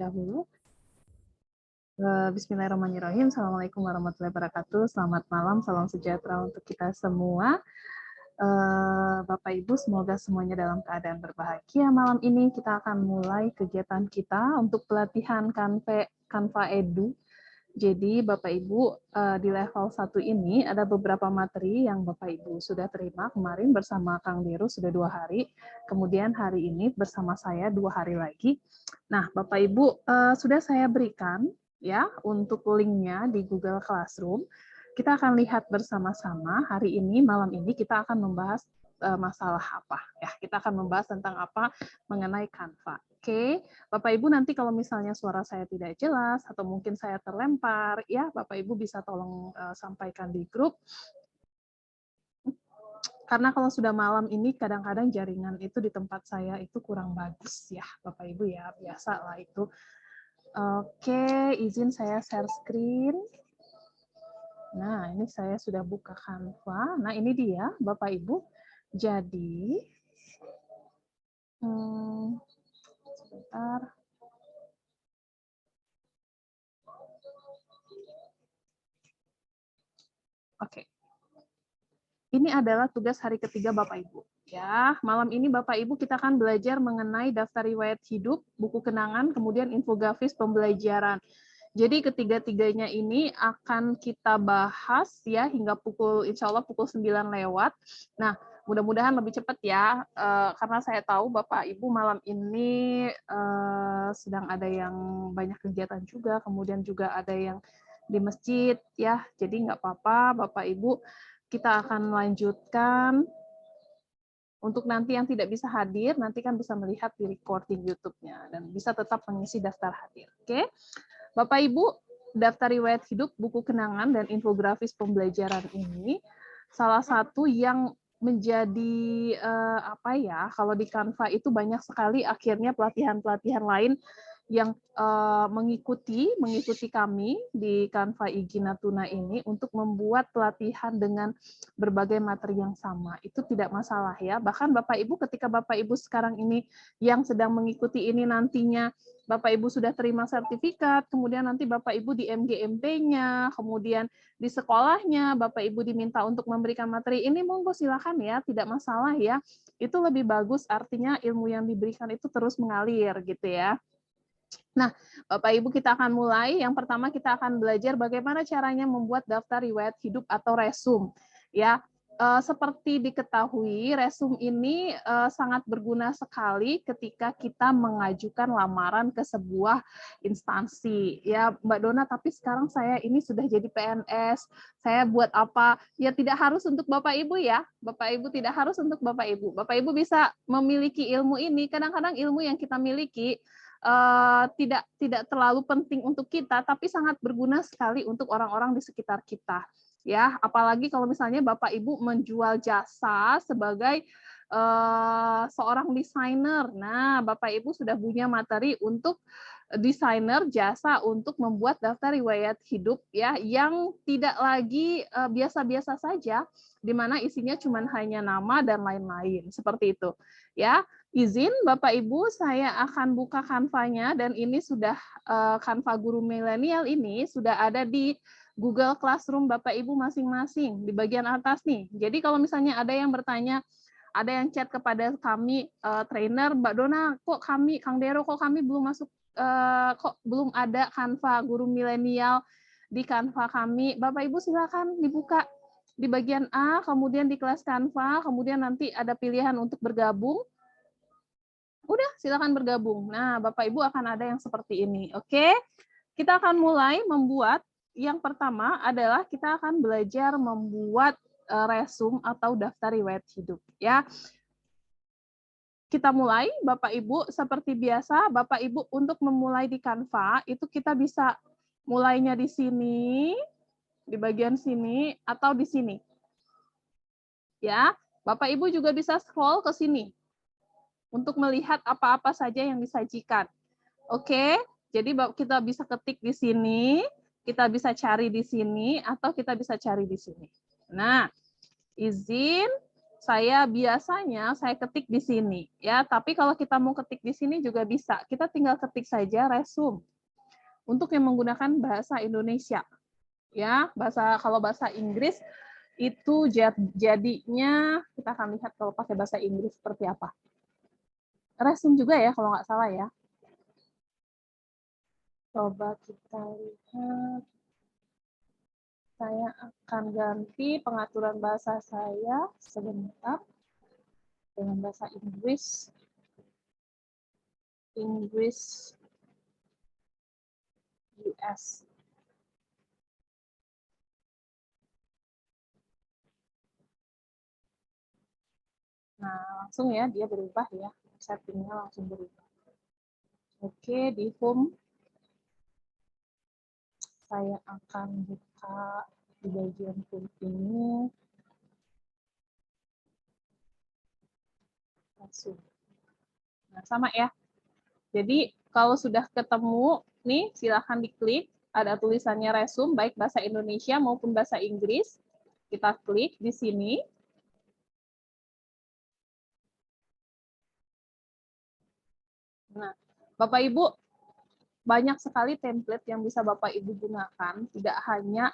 dahulu. Bismillahirrahmanirrahim. Assalamualaikum warahmatullahi wabarakatuh. Selamat malam, salam sejahtera untuk kita semua. Bapak Ibu, semoga semuanya dalam keadaan berbahagia. Malam ini kita akan mulai kegiatan kita untuk pelatihan Canva Edu. Jadi Bapak Ibu, di level 1 ini ada beberapa materi yang Bapak Ibu sudah terima kemarin bersama Kang Deru sudah 2 hari, kemudian hari ini bersama saya 2 hari lagi. Nah Bapak Ibu, sudah saya berikan ya untuk linknya di Google Classroom. Kita akan lihat bersama-sama hari ini, malam ini kita akan membahas masalah apa ya, kita akan membahas tentang apa mengenai Canva. Oke, Bapak Ibu nanti kalau misalnya suara saya tidak jelas atau mungkin saya terlempar, ya Bapak Ibu bisa tolong sampaikan di grup. Karena kalau sudah malam ini kadang-kadang jaringan itu di tempat saya itu kurang bagus ya Bapak Ibu ya, biasa lah itu. Oke, izin saya share screen. Nah, ini saya sudah buka Canva. Nah, ini dia Bapak Ibu. Jadi, sebentar. Oke. Ini adalah tugas hari ketiga Bapak Ibu. Ya, malam ini Bapak Ibu kita akan belajar mengenai daftar riwayat hidup, buku kenangan, kemudian infografis pembelajaran. Jadi ketiga-tiganya ini akan kita bahas ya hingga insya Allah pukul 9 lewat. Nah, mudah-mudahan lebih cepat ya, karena saya tahu Bapak Ibu malam ini sedang ada yang banyak kegiatan juga, kemudian juga ada yang di masjid ya, jadi nggak apa-apa Bapak Ibu, kita akan lanjutkan. Untuk nanti yang tidak bisa hadir, nanti kan bisa melihat di recording YouTube-nya dan bisa tetap mengisi daftar hadir. Oke, Bapak Ibu, daftar riwayat hidup, buku kenangan, dan infografis pembelajaran ini salah satu yang menjadi apa ya, kalau di Canva itu banyak sekali akhirnya pelatihan-pelatihan lain yang mengikuti kami di Canva IG Natuna ini untuk membuat pelatihan dengan berbagai materi yang sama. Itu tidak masalah ya. Bahkan Bapak Ibu ketika Bapak Ibu sekarang ini yang sedang mengikuti ini nantinya Bapak Ibu sudah terima sertifikat, kemudian nanti Bapak Ibu di MGMP-nya, kemudian di sekolahnya Bapak Ibu diminta untuk memberikan materi ini, monggo silakan ya, tidak masalah ya. Itu lebih bagus, artinya ilmu yang diberikan itu terus mengalir gitu ya. Nah, Bapak Ibu kita akan mulai. Yang pertama kita akan belajar bagaimana caranya membuat daftar riwayat hidup atau resum. Ya, seperti diketahui, resum ini sangat berguna sekali ketika kita mengajukan lamaran ke sebuah instansi. Ya, Mbak Dona, tapi sekarang saya ini sudah jadi PNS. Saya buat apa? Ya tidak harus untuk Bapak Ibu ya. Bapak Ibu tidak harus untuk Bapak Ibu. Bapak Ibu bisa memiliki ilmu ini. Kadang-kadang ilmu yang kita miliki tidak terlalu penting untuk kita, tapi sangat berguna sekali untuk orang-orang di sekitar kita. Ya, apalagi kalau misalnya Bapak Ibu menjual jasa sebagai seorang desainer. Nah, Bapak Ibu sudah punya materi untuk desainer jasa untuk membuat daftar riwayat hidup ya yang tidak lagi biasa-biasa saja, di mana isinya cuma hanya nama dan lain-lain seperti itu. Ya, izin Bapak Ibu, saya akan buka Canva-nya dan ini sudah Canva Guru Milenial ini sudah ada di Google Classroom Bapak Ibu masing-masing di bagian atas nih. Jadi kalau misalnya ada yang bertanya, ada yang chat kepada kami trainer, Mbak Dona, kok kami Kang Dero kok kami belum masuk, kok belum ada Canva Guru Milenial di Canva kami. Bapak Ibu silakan dibuka di bagian A, kemudian di kelas Canva, kemudian nanti ada pilihan untuk bergabung. Udah, silakan bergabung. Nah, Bapak Ibu akan ada yang seperti ini. Oke, kita akan mulai membuat. Yang pertama adalah kita akan belajar membuat resum atau daftar riwayat hidup. Ya, kita mulai, Bapak Ibu. Seperti biasa, Bapak Ibu untuk memulai di Canva itu kita bisa mulainya di sini, di bagian sini, atau di sini. Ya, Bapak Ibu juga bisa scroll ke sini untuk melihat apa-apa saja yang disajikan. Oke, jadi kita bisa ketik di sini, kita bisa cari di sini, atau kita bisa cari di sini. Nah, izin saya biasanya saya ketik di sini ya, tapi kalau kita mau ketik di sini juga bisa. Kita tinggal ketik saja resume untuk yang menggunakan bahasa Indonesia. Ya, kalau bahasa Inggris itu jadinya kita akan lihat kalau pakai bahasa Inggris seperti apa. Resume juga ya kalau nggak salah ya. Coba kita lihat. Saya akan ganti pengaturan bahasa saya sebentar dengan bahasa Inggris. Inggris US. Nah, langsung ya dia berubah ya. Settingnya langsung berubah. Oke, di home saya akan buka di bagian home ini. Langsung. Nah, sama ya. Jadi kalau sudah ketemu nih silahkan diklik. Ada tulisannya resume baik bahasa Indonesia maupun bahasa Inggris. Kita klik di sini. Nah, Bapak Ibu, banyak sekali template yang bisa Bapak Ibu gunakan, tidak hanya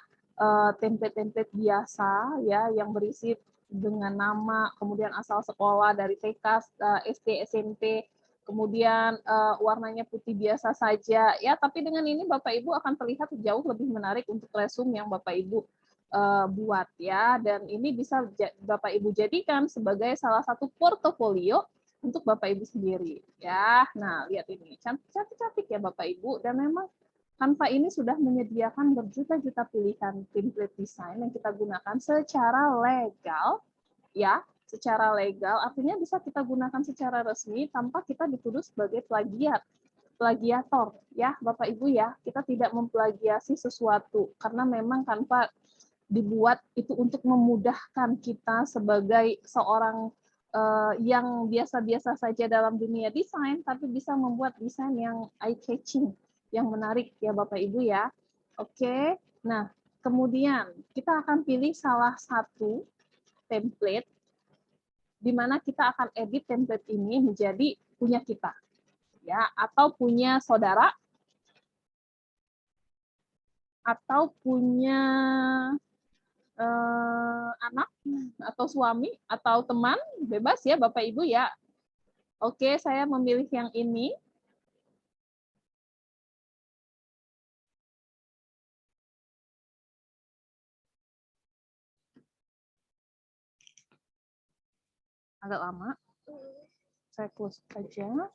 template-template biasa ya yang berisi dengan nama, kemudian asal sekolah dari TK, SD, SMP, kemudian warnanya putih biasa saja ya, tapi dengan ini Bapak Ibu akan terlihat jauh lebih menarik untuk resume yang Bapak Ibu buat ya, dan ini bisa Bapak Ibu jadikan sebagai salah satu portofolio untuk Bapak Ibu sendiri ya. Nah, lihat ini. Cantik-cantik ya Bapak Ibu, dan memang Canva ini sudah menyediakan berjuta-juta pilihan template desain yang kita gunakan secara legal ya, secara legal artinya bisa kita gunakan secara resmi tanpa kita dituduh sebagai plagiator ya Bapak Ibu ya. Kita tidak memplagiasi sesuatu karena memang Canva dibuat itu untuk memudahkan kita sebagai seorang yang biasa-biasa saja dalam dunia desain, tapi bisa membuat desain yang eye-catching, yang menarik ya Bapak Ibu ya. Oke, nah kemudian kita akan pilih salah satu template di mana kita akan edit template ini menjadi punya kita, ya, atau punya saudara, atau punya anak atau suami atau teman, bebas ya Bapak Ibu ya. Oke, saya memilih yang ini. Agak lama. Saya close saja.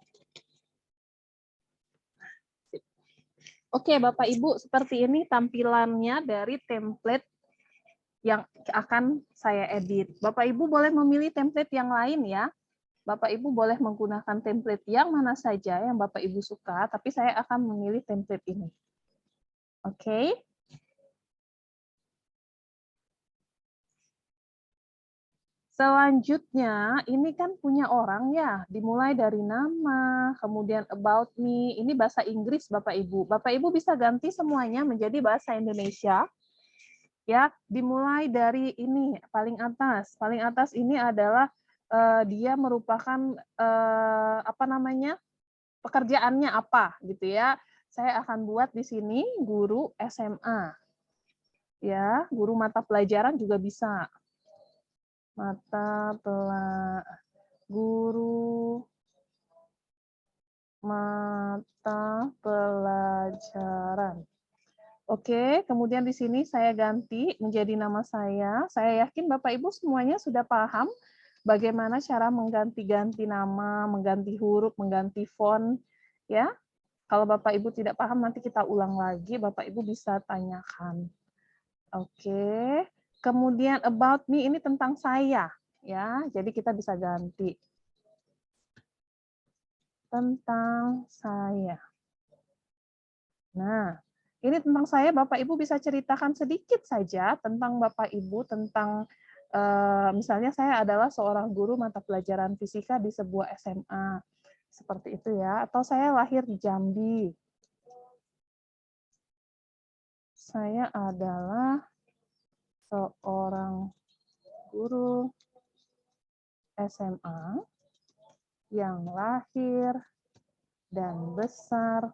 Oke, Bapak Ibu, seperti ini tampilannya dari template yang akan saya edit. Bapak Ibu boleh memilih template yang lain ya. Bapak Ibu boleh menggunakan template yang mana saja yang Bapak Ibu suka, tapi saya akan memilih template ini. Oke. Selanjutnya, ini kan punya orang ya, dimulai dari nama, kemudian about me, ini bahasa Inggris Bapak Ibu. Bapak Ibu bisa ganti semuanya menjadi bahasa Indonesia. Ya, dimulai dari ini paling atas. Paling atas ini adalah dia merupakan apa namanya? Pekerjaannya apa gitu ya. Saya akan buat di sini guru SMA. Ya, guru mata pelajaran juga bisa. Guru mata pelajaran. Oke, kemudian di sini saya ganti menjadi nama saya. Saya yakin Bapak Ibu semuanya sudah paham bagaimana cara mengganti-ganti nama, mengganti huruf, mengganti font. Ya, kalau Bapak Ibu tidak paham nanti kita ulang lagi. Bapak Ibu bisa tanyakan. Oke, kemudian about me ini tentang saya. Ya, jadi kita bisa ganti tentang saya. Nah, ini tentang saya, Bapak Ibu bisa ceritakan sedikit saja tentang Bapak Ibu, tentang misalnya saya adalah seorang guru mata pelajaran fisika di sebuah SMA, seperti itu ya. Atau saya lahir di Jambi. Saya adalah seorang guru SMA yang lahir dan besar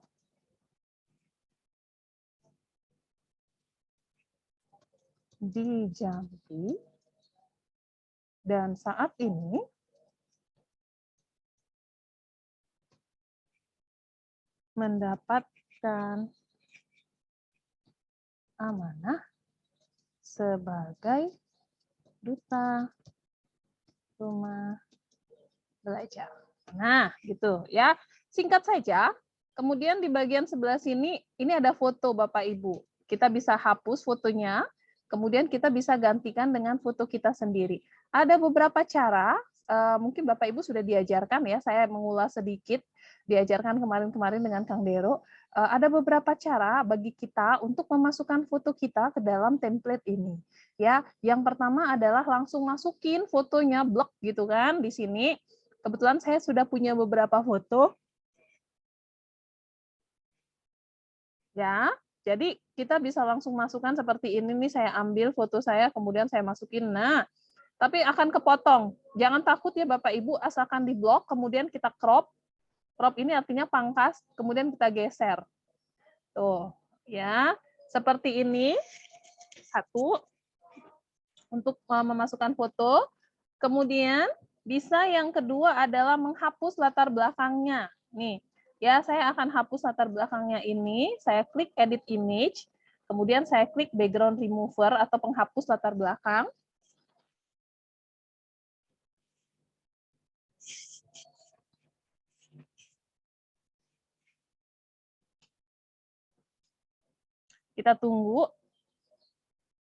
di Jambi dan saat ini mendapatkan amanah sebagai duta rumah belajar. Nah, gitu ya. Singkat saja, kemudian di bagian sebelah sini, ini ada foto Bapak Ibu. Kita bisa hapus fotonya, kemudian kita bisa gantikan dengan foto kita sendiri. Ada beberapa cara, mungkin Bapak Ibu sudah diajarkan ya, saya mengulas sedikit, diajarkan kemarin-kemarin dengan Kang Dero. Ada beberapa cara bagi kita untuk memasukkan foto kita ke dalam template ini. Ya, yang pertama adalah langsung masukin fotonya blok gitu kan di sini. Kebetulan saya sudah punya beberapa foto. Ya, jadi kita bisa langsung masukkan seperti ini nih, saya ambil foto saya kemudian saya masukin. Nah, tapi akan kepotong. Jangan takut ya Bapak Ibu, asalkan di blok kemudian kita crop. Crop ini artinya pangkas, kemudian kita geser. Tuh, ya. Seperti ini. Satu untuk memasukkan foto. Kemudian bisa yang kedua adalah menghapus latar belakangnya. Nih, ya saya akan hapus latar belakangnya ini. Saya klik edit image. Kemudian saya klik background remover atau penghapus latar belakang. Kita tunggu.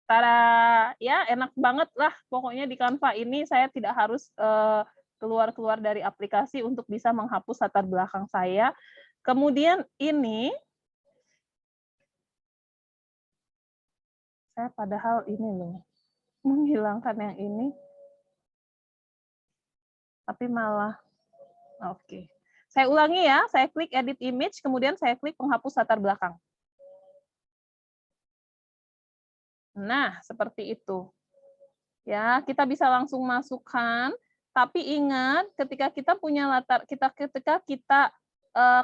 Tada, ya enak banget lah. Pokoknya di Canva ini saya tidak harus keluar-keluar dari aplikasi untuk bisa menghapus latar belakang saya. Kemudian ini, saya padahal ini loh, menghilangkan yang ini, tapi malah, oke. Saya ulangi ya, saya klik edit image, kemudian saya klik penghapus latar belakang. Nah, seperti itu. Ya, kita bisa langsung masukkan, tapi ingat ketika kita punya latar, ketika kita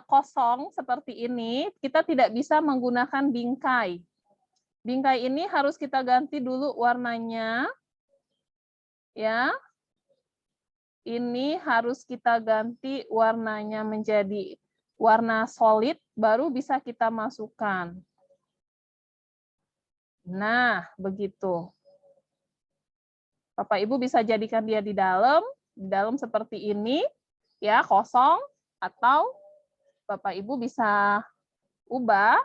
kosong seperti ini, kita tidak bisa menggunakan bingkai. Bingkai ini harus kita ganti dulu warnanya. Ya. Ini harus kita ganti warnanya menjadi warna solid, baru bisa kita masukkan. Nah, begitu. Bapak Ibu bisa jadikan dia di dalam seperti ini, ya kosong, atau Bapak Ibu bisa ubah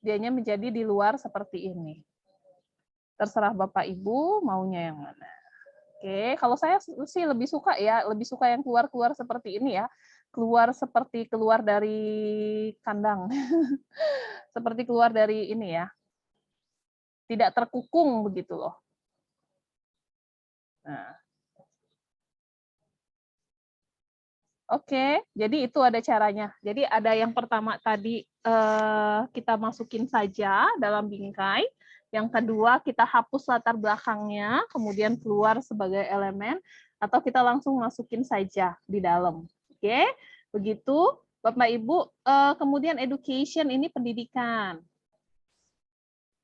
dianya menjadi di luar seperti ini. Terserah Bapak Ibu maunya yang mana. Oke, kalau saya sih lebih suka ya, lebih suka yang keluar-keluar seperti ini ya. Keluar seperti keluar dari kandang. Seperti keluar dari ini ya. Tidak terkukung begitu loh. Nah. Oke, jadi itu ada caranya. Jadi ada yang pertama tadi kita masukin saja dalam bingkai. Yang kedua kita hapus latar belakangnya, kemudian keluar sebagai elemen, atau kita langsung masukin saja di dalam. Oke, begitu Bapak Ibu. Kemudian education ini pendidikan.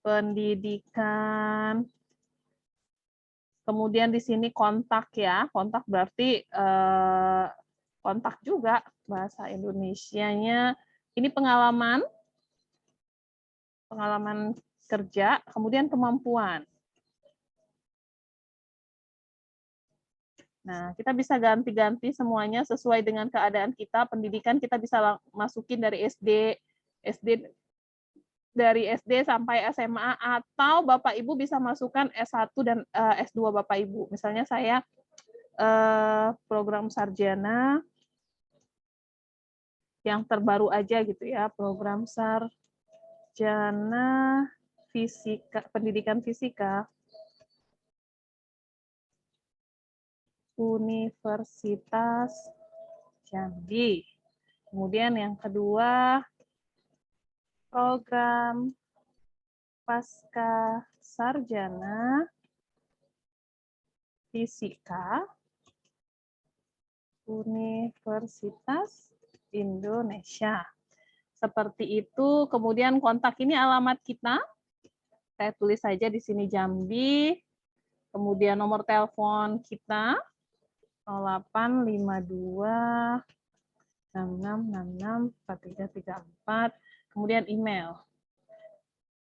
Pendidikan. Kemudian di sini kontak ya, kontak berarti kontak juga bahasa Indonesianya. Ini pengalaman kerja, kemudian kemampuan. Nah, kita bisa ganti-ganti semuanya sesuai dengan keadaan kita. Pendidikan kita bisa masukin dari dari SD sampai SMA, atau Bapak Ibu bisa masukkan S1 dan S2 Bapak Ibu. Misalnya saya program sarjana yang terbaru aja gitu ya, program sarjana fisika, pendidikan fisika, Universitas Jambi. Kemudian yang kedua, program pasca sarjana fisika Universitas Indonesia. Seperti itu. Kemudian kontak ini alamat kita. Saya tulis saja di sini Jambi. Kemudian nomor telepon kita 0852 6666 4334. Kemudian email.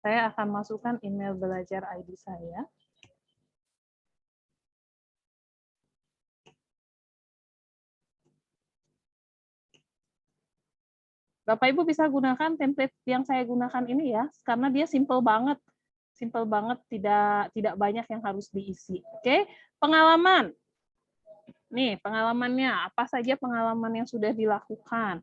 Saya akan masukkan email belajar ID saya. Bapak Ibu bisa gunakan template yang saya gunakan ini ya, karena dia simple banget, tidak banyak yang harus diisi. Oke, pengalaman. Nih pengalamannya, apa saja pengalaman yang sudah dilakukan.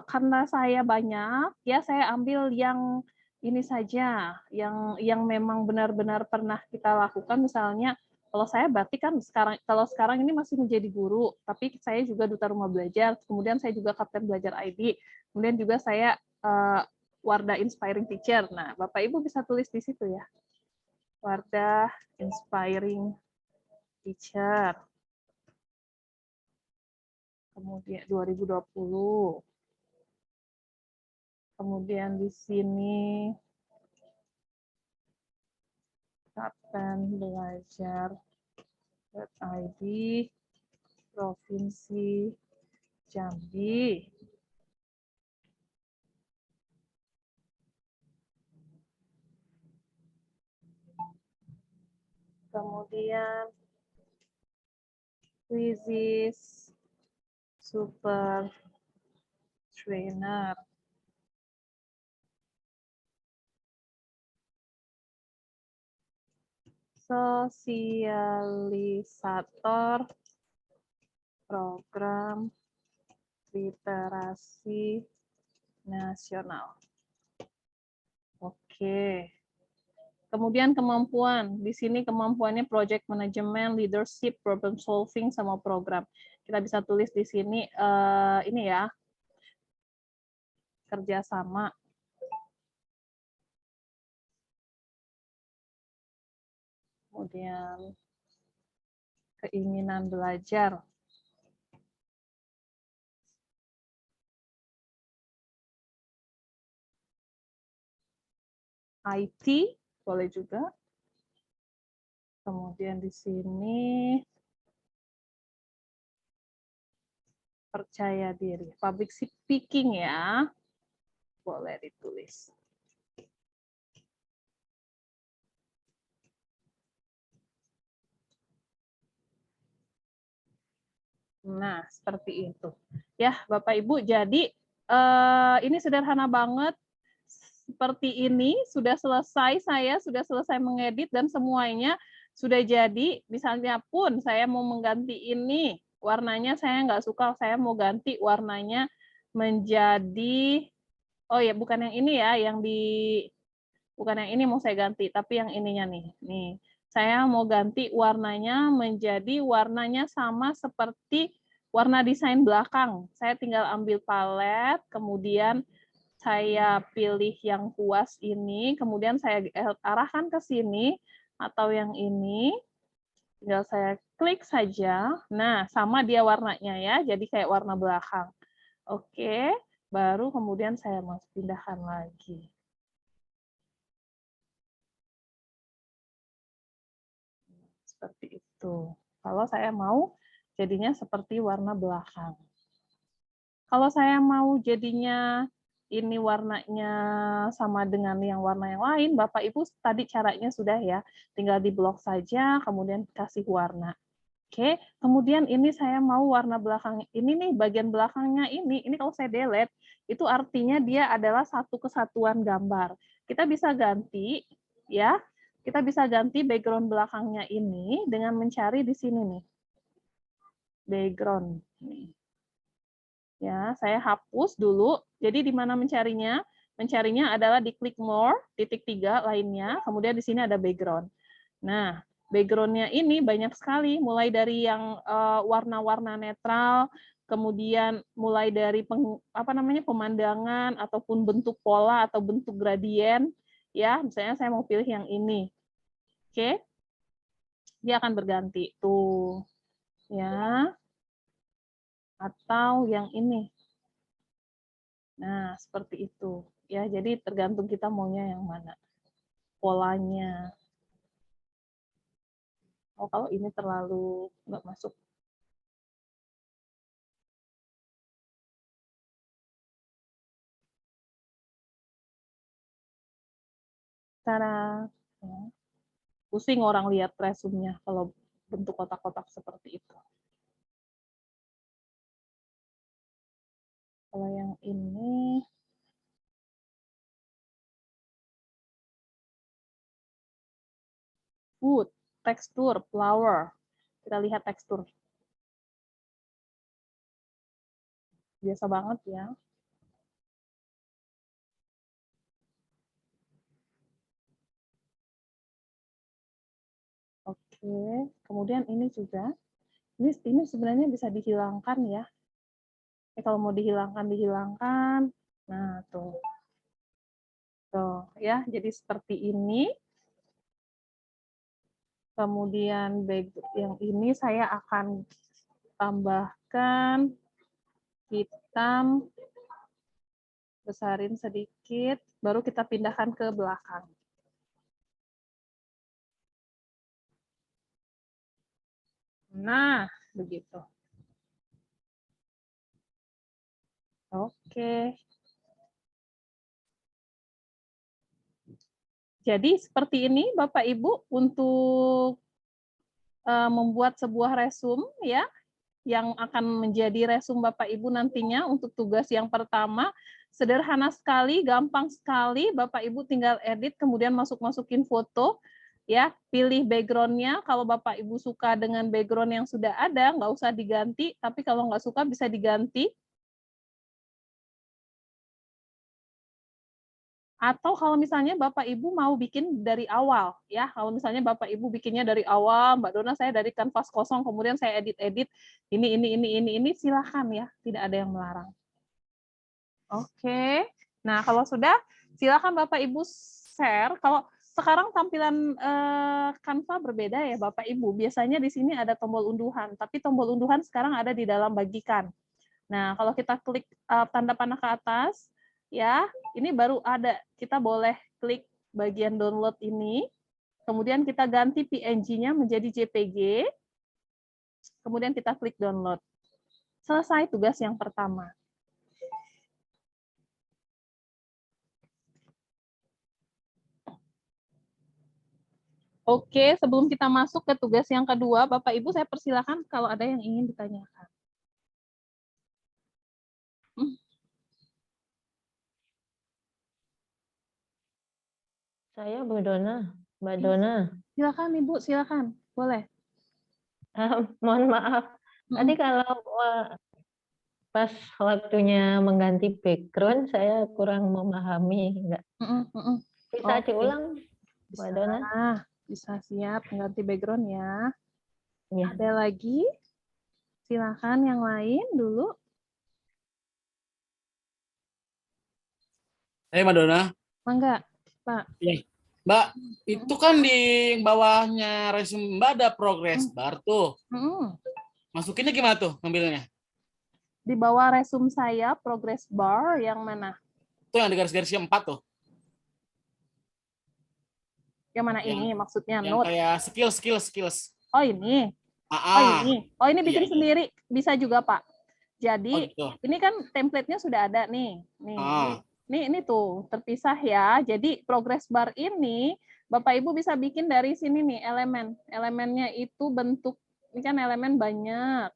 Karena saya banyak, ya saya ambil yang ini saja, yang memang benar-benar pernah kita lakukan. Misalnya, kalau saya berarti kan sekarang ini masih menjadi guru, tapi saya juga duta rumah belajar, kemudian saya juga kapten belajar ID, kemudian juga saya Wardah Inspiring Teacher. Nah, Bapak Ibu bisa tulis di situ ya, Wardah Inspiring Teacher. Kemudian 2020. Kemudian di sini Kapten Belajar ID Provinsi Jambi. Kemudian Quizzes Super Trainer. Sosialisator Program Literasi Nasional. Oke. Kemudian kemampuan. Di sini kemampuannya project management, leadership, problem solving, sama program. Kita bisa tulis di sini ini ya, kerjasama. Kemudian keinginan belajar. IT boleh juga. Kemudian di sini percaya diri, public speaking ya, boleh ditulis. Nah, seperti itu. Ya, Bapak Ibu, jadi ini sederhana banget. Seperti ini, sudah selesai, saya sudah selesai mengedit dan semuanya sudah jadi. Misalnya pun saya mau mengganti ini, warnanya saya nggak suka, saya mau ganti warnanya menjadi, oh ya, bukan yang ini ya, bukan yang ini mau saya ganti, tapi yang ininya nih. Nih, saya mau ganti warnanya menjadi warnanya sama seperti warna desain belakang. Saya tinggal ambil palet, kemudian saya pilih yang puas ini, kemudian saya arahkan ke sini, atau yang ini, tinggal saya klik saja. Nah, sama dia warnanya ya, jadi kayak warna belakang. Oke, baru kemudian saya mau pindahkan lagi. Seperti itu. Kalau saya mau jadinya seperti warna belakang. Kalau saya mau jadinya ini warnanya sama dengan yang warna yang lain, Bapak Ibu tadi caranya sudah ya, tinggal di blok saja, kemudian kasih warna. Oke, kemudian ini saya mau warna belakang, ini nih bagian belakangnya ini kalau saya delete, itu artinya dia adalah satu kesatuan gambar. Kita bisa ganti, ya, kita bisa ganti background belakangnya ini dengan mencari di sini nih, background. Nih. Ya, saya hapus dulu. Jadi di mana mencarinya? Mencarinya adalah di klik more, titik 3 lainnya, kemudian di sini ada background. Nah, background-nya ini banyak sekali, mulai dari yang warna-warna netral, kemudian mulai dari pemandangan ataupun bentuk pola atau bentuk gradien. Ya, misalnya saya mau pilih yang ini. Oke. Dia akan berganti tuh. Ya. atau yang ini. Nah, seperti itu. Ya, jadi tergantung kita maunya yang mana. Polanya. Oh, kalau ini terlalu nggak masuk. Cara ya. Pusing orang lihat resume-nya kalau bentuk kotak-kotak seperti itu. Kalau yang ini wood, tekstur, flower. Kita lihat tekstur. Biasa banget ya. Oke, kemudian ini juga. Ini sebenarnya bisa dihilangkan ya. Kalau mau dihilangkan. Nah, tuh. Tuh, ya. Jadi seperti ini. Kemudian yang ini saya akan tambahkan hitam, besarin sedikit, baru kita pindahkan ke belakang. Nah, begitu. Oke. Jadi seperti ini Bapak Ibu untuk membuat sebuah resume ya yang akan menjadi resume Bapak Ibu nantinya untuk tugas yang pertama. Sederhana sekali, gampang sekali. Bapak Ibu tinggal edit, kemudian masukin foto, ya. Pilih background-nya. Kalau Bapak Ibu suka dengan background yang sudah ada, nggak usah diganti. Tapi kalau nggak suka bisa diganti. Atau kalau misalnya Bapak Ibu mau bikin dari awal, ya. Kalau misalnya Bapak Ibu bikinnya dari awal, Mbak Dona saya dari kanvas kosong, kemudian saya edit-edit, ini, silahkan ya. Tidak ada yang melarang. Oke. Nah, kalau sudah, silakan Bapak Ibu share. Kalau sekarang tampilan Canva berbeda ya Bapak Ibu. Biasanya di sini ada tombol unduhan, tapi tombol unduhan sekarang ada di dalam bagikan. Nah, kalau kita klik tanda panah ke atas, ya, ini baru ada. Kita boleh klik bagian download ini, kemudian kita ganti PNG-nya menjadi JPG, kemudian kita klik download. Selesai tugas yang pertama. Oke, sebelum kita masuk ke tugas yang kedua, Bapak Ibu saya persilakan kalau ada yang ingin ditanyakan. Saya Bu Dona, Mbak Dona. Silakan Ibu, silakan. Boleh. Mohon maaf. Tadi kalau pas waktunya mengganti background, saya kurang memahami. Enggak. Bisa diulang, Mbak Dona? Bisa siap, ganti background ya. Ya. Ada lagi? Silakan yang lain dulu. Mbak Dona. Mangga, Pak. Ya. Mbak, itu kan di bawahnya resume Mbak ada progress bar tuh. Masukinnya gimana tuh ngambilnya? Di bawah resume saya, progress bar yang mana? Tuh yang di garis-garisnya 4 tuh. Yang mana ini maksudnya? Yang Note. kayak skills. Oh ini. Oh ini bikin sendiri. Bisa juga Pak. Jadi gitu. Ini kan template-nya sudah ada nih. Ini tuh terpisah ya. Jadi progress bar ini Bapak Ibu bisa bikin dari sini nih elemen. Elemennya itu bentuk, ini kan elemen banyak.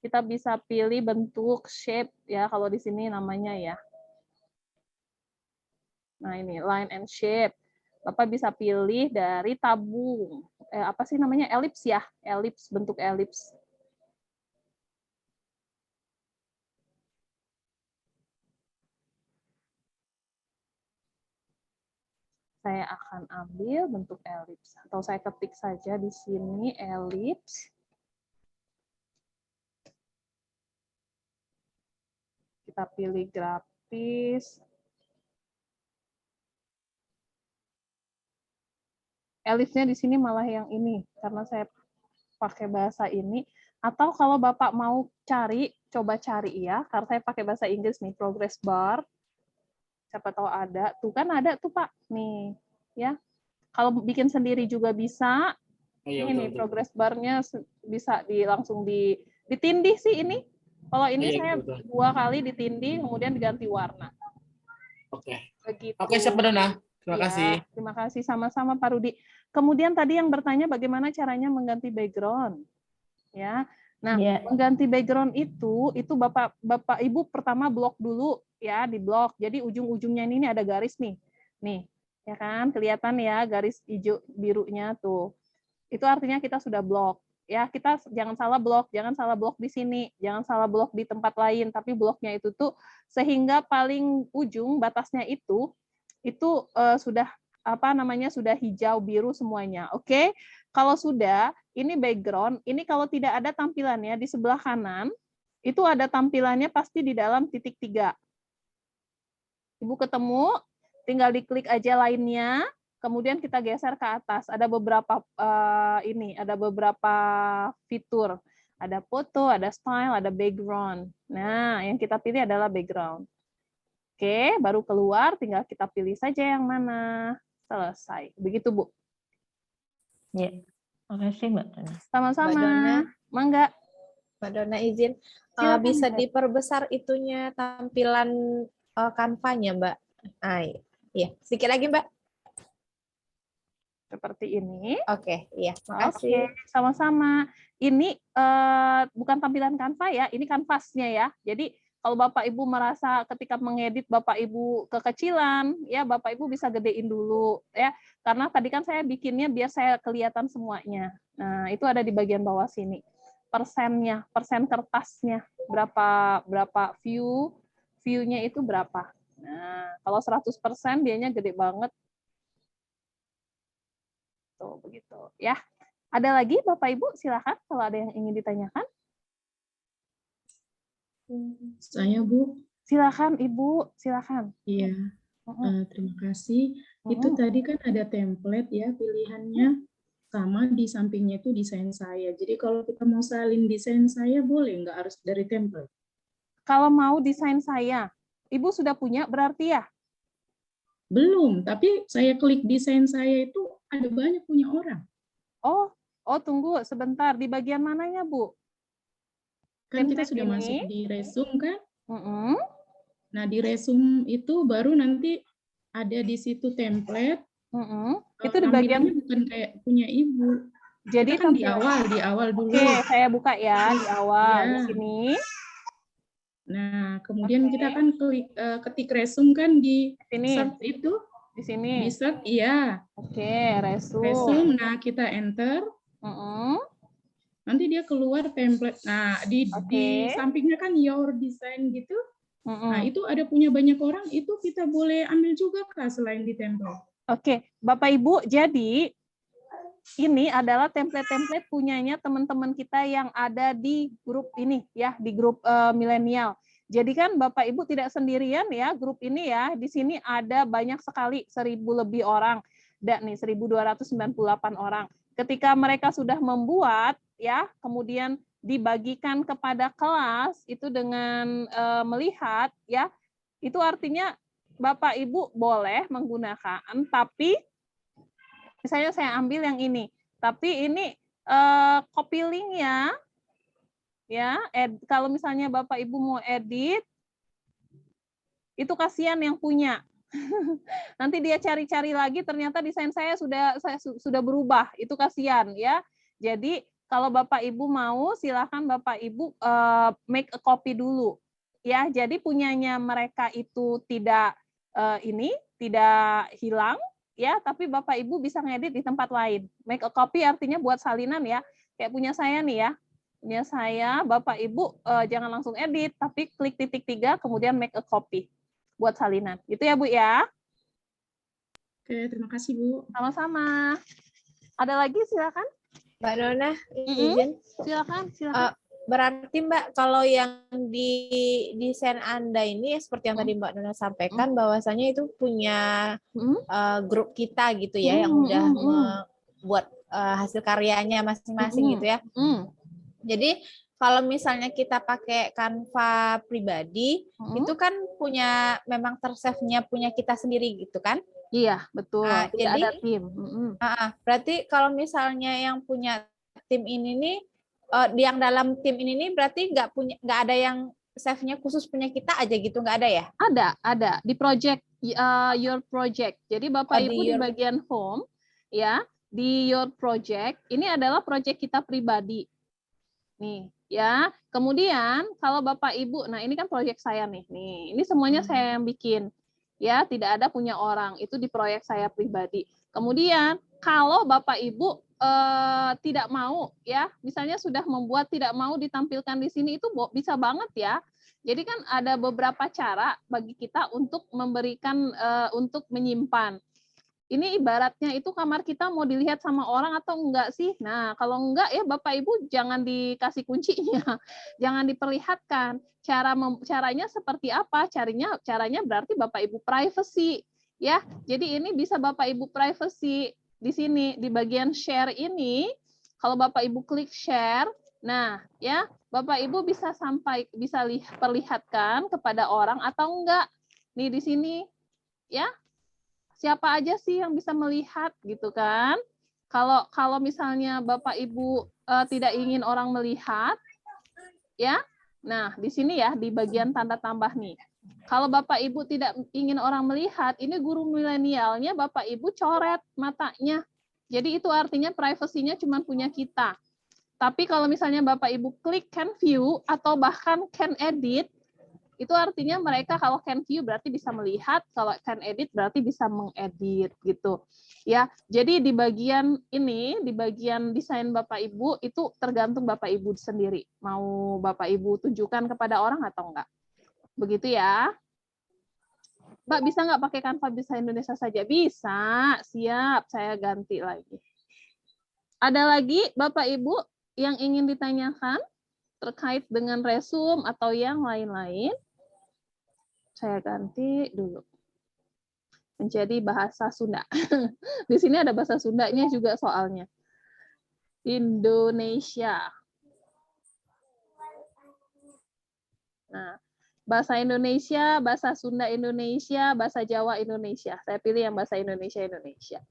Kita bisa pilih bentuk shape ya kalau di sini namanya ya. Nah ini line and shape. Bapak bisa pilih dari tabung. Apa sih namanya? Elips ya. Elips, bentuk elips. Saya akan ambil bentuk elips. Atau saya ketik saja di sini elips. Kita pilih grafis. Elipsnya di sini malah yang ini. Karena saya pakai bahasa ini. Atau kalau Bapak mau cari, coba cari ya, karena saya pakai bahasa Inggris nih, progress bar. Siapa tahu ada. Tuh kan ada tuh Pak. Nih, ya. Kalau bikin sendiri juga bisa. Oh, iya, Ini nih betul. progress bar-nya bisa langsung ditindih sih ini. Kalau ini Iya, saya betul. 2 kali ditindih, kemudian diganti warna. Oke. Begitu. Oke, siap Mbak Dona. Terima Ya, kasih. terima kasih sama-sama Pak Rudi. Kemudian tadi yang bertanya bagaimana caranya mengganti background. Ya. Nah, Ya. mengganti background itu Bapak Ibu pertama blok dulu ya, di blok. Jadi ujung-ujungnya ini ada garis nih. Nih, ya kan? Kelihatan ya garis hijau birunya tuh. Itu artinya kita sudah blok. Ya, kita jangan salah blok di sini, jangan salah blok di tempat lain, tapi bloknya itu tuh sehingga paling ujung batasnya itu sudah sudah hijau biru semuanya. Oke. Kalau sudah, ini background, ini kalau tidak ada tampilannya di sebelah kanan, itu ada tampilannya pasti di dalam titik 3. Ibu ketemu, tinggal diklik aja lainnya, kemudian kita geser ke atas. Ada beberapa ada beberapa fitur. Ada foto, ada style, ada background. Nah, yang kita pilih adalah background. Oke, baru keluar, tinggal kita pilih saja yang mana. Selesai. Begitu, Bu. Ya. Makasih Mbak Dona. Sama-sama. Mbak Dona. Mangga. Mbak Dona izin, Silakan, bisa Mbak. diperbesar itunya tampilan Canva-nya, Mbak. Iya, sedikit lagi, Mbak. Seperti ini. Oke, iya, makasih. Oke, sama-sama. Ini bukan tampilan Canva ya, ini kanvasnya ya. Jadi kalau Bapak Ibu merasa ketika mengedit Bapak Ibu kekecilan, ya Bapak Ibu bisa gedein dulu ya. Karena tadi kan saya bikinnya biar saya kelihatan semuanya. Nah, itu ada di bagian bawah sini. Persennya, persen kertasnya, berapa view-nya itu berapa. Nah, kalau 100% dianya gede banget. Tuh, begitu ya. Ada lagi Bapak Ibu, silakan kalau ada yang ingin ditanyakan. Saya Bu. Silakan Ibu, silakan. Iya. Terima kasih. Itu tadi kan ada template ya pilihannya, sama di sampingnya itu desain saya. Jadi kalau kita mau salin desain saya boleh nggak harus dari template? Kalau mau desain saya, Ibu sudah punya berarti ya? Belum, tapi saya klik desain saya itu ada banyak punya orang. Oh tunggu sebentar, di bagian mananya Bu? Kan kita Template sudah ini. masuk di resume kan? Mm-mm. Nah di resume itu baru nanti ada di situ template. Mm-mm. Itu di bagian bukan kayak punya Ibu. jadi kita kan di awal dulu. Oke, saya buka ya di awal Ya. di sini. Nah, kemudian kita kan klik ketik resume kan di Sini. search itu. Di sini. Di search, iya. Oke, resume. Resume, nah kita enter. Nanti dia keluar template. Nah, di sampingnya kan your design gitu. Nah, itu ada punya banyak orang, itu kita boleh ambil juga Kak selain di template. Oke, Bapak Ibu, jadi ini adalah template-template punyanya teman-teman kita yang ada di grup ini ya, di grup milenial. Jadi kan Bapak Ibu tidak sendirian ya, grup ini ya. Di sini ada banyak sekali, 1.000 lebih orang. Dan nih 1.298 orang. Ketika mereka sudah membuat ya, kemudian dibagikan kepada kelas itu dengan melihat ya, itu artinya Bapak Ibu boleh menggunakan, tapi misalnya saya ambil yang ini, tapi ini copy linknya ya, kalau misalnya Bapak Ibu mau edit, itu kasihan yang punya. Nanti dia cari-cari lagi, ternyata desain saya sudah berubah, itu kasihan ya. Jadi kalau Bapak Ibu mau, silakan Bapak Ibu make a copy dulu ya. Jadi punyanya mereka itu tidak tidak hilang ya, tapi Bapak Ibu bisa ngedit di tempat lain. Make a copy artinya buat salinan ya, kayak punya saya nih ya. Punya saya, Bapak Ibu jangan langsung edit, tapi klik titik 3, kemudian make a copy buat salinan. Itu ya Bu ya. Oke, terima kasih Bu. Sama-sama. Ada lagi silakan. Mbak Dona, izin. Silakan. Berarti Mbak, kalau yang di desain Anda ini seperti yang tadi Mbak Dona sampaikan, bahwasanya itu punya grup kita gitu ya, yang udah membuat hasil karyanya masing-masing gitu ya. Jadi kalau misalnya kita pakai Canva pribadi, itu kan punya memang tersave-nya punya kita sendiri gitu kan? Iya, betul. Nah, Tidak jadi ada tim. berarti kalau misalnya yang punya tim ini nih, yang dalam tim ini nih berarti nggak ada yang save-nya khusus punya kita aja gitu, nggak ada ya? Ada di project your project. Jadi Bapak Ibu di bagian home ya, di your project ini adalah project kita pribadi. Nih, ya. Kemudian kalau Bapak Ibu, nah ini kan proyek saya nih. Nih, ini semuanya saya yang bikin. Ya, tidak ada punya orang. Itu di proyek saya pribadi. Kemudian kalau Bapak Ibu tidak mau ya, misalnya sudah membuat tidak mau ditampilkan di sini, itu bisa banget ya. Jadi kan ada beberapa cara bagi kita untuk memberikan untuk menyimpan. Ini ibaratnya itu kamar kita mau dilihat sama orang atau enggak sih? Nah, kalau enggak ya Bapak Ibu jangan dikasih kuncinya, jangan diperlihatkan. Caranya seperti apa? Caranya berarti Bapak Ibu privacy, ya. Jadi ini bisa Bapak Ibu privacy di sini di bagian share ini. Kalau Bapak Ibu klik share, nah ya Bapak Ibu bisa perlihatkan kepada orang atau enggak. Nih di sini, ya. Siapa aja sih yang bisa melihat gitu kan? Kalau misalnya Bapak Ibu tidak ingin orang melihat, ya. Nah, di sini ya di bagian tanda tambah nih. Kalau Bapak Ibu tidak ingin orang melihat, ini guru milenialnya Bapak Ibu coret matanya. Jadi itu artinya privasinya cuma punya kita. Tapi kalau misalnya Bapak Ibu klik can view atau bahkan can edit, itu artinya mereka kalau can view berarti bisa melihat, kalau can edit berarti bisa mengedit gitu. Ya, jadi di bagian ini, di bagian desain Bapak Ibu itu tergantung Bapak Ibu sendiri. Mau Bapak Ibu tunjukkan kepada orang atau enggak. Begitu ya. Mbak bisa nggak pakai Canva Bahasa Indonesia saja? Bisa, siap. Saya ganti lagi. Ada lagi Bapak Ibu yang ingin ditanyakan terkait dengan resume atau yang lain-lain? Saya ganti dulu menjadi bahasa Sunda. Di sini ada bahasa Sundanya juga soalnya. Indonesia. Nah, bahasa Indonesia, bahasa Sunda Indonesia, bahasa Jawa Indonesia. Saya pilih yang bahasa Indonesia.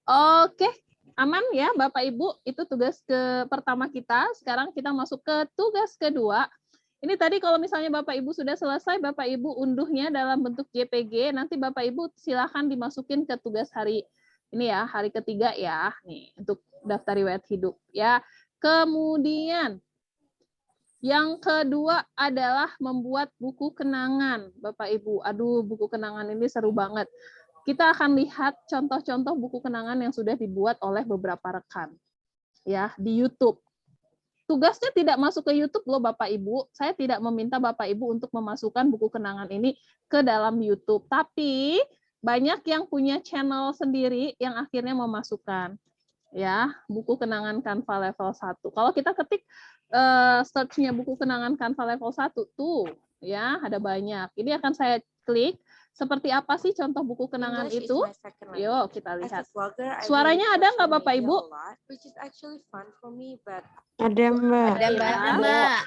Oke, aman ya Bapak Ibu. Itu tugas pertama kita. Sekarang kita masuk ke tugas kedua. Ini tadi kalau misalnya Bapak Ibu sudah selesai, Bapak Ibu unduhnya dalam bentuk JPG, nanti Bapak Ibu silakan dimasukin ke tugas hari ini ya, hari ketiga ya, nih untuk daftar riwayat hidup ya. Kemudian yang kedua adalah membuat buku kenangan, Bapak Ibu. Aduh, buku kenangan ini seru banget. Kita akan lihat contoh-contoh buku kenangan yang sudah dibuat oleh beberapa rekan ya di YouTube. Tugasnya tidak masuk ke YouTube loh Bapak Ibu. Saya tidak meminta Bapak Ibu untuk memasukkan buku kenangan ini ke dalam YouTube. Tapi banyak yang punya channel sendiri yang akhirnya memasukkan ya buku kenangan Canva level 1. Kalau kita ketik search-nya buku kenangan Canva level 1 tuh ya ada banyak. Ini akan saya klik. Seperti apa sih contoh buku kenangan itu? Yuk kita lihat. Suaranya ada nggak Bapak Ibu? Ada Mbak. Ada Mbak.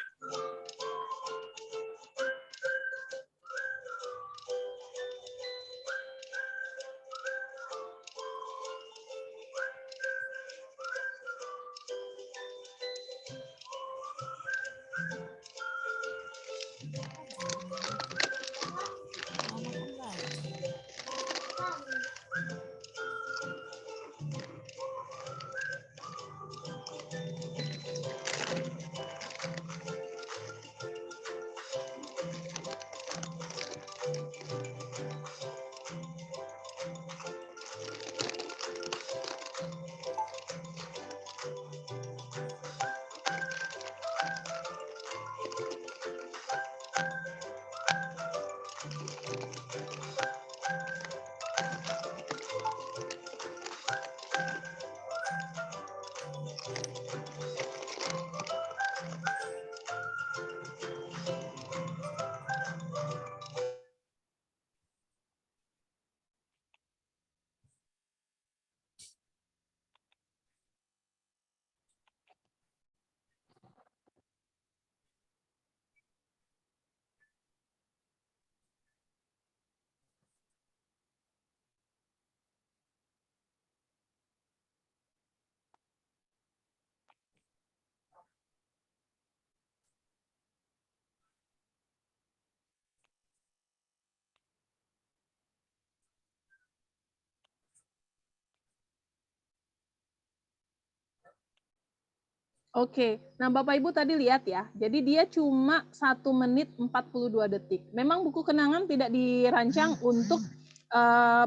Oke, nah Bapak Ibu tadi lihat ya, jadi dia cuma 1 menit 42 detik. Memang buku kenangan tidak dirancang untuk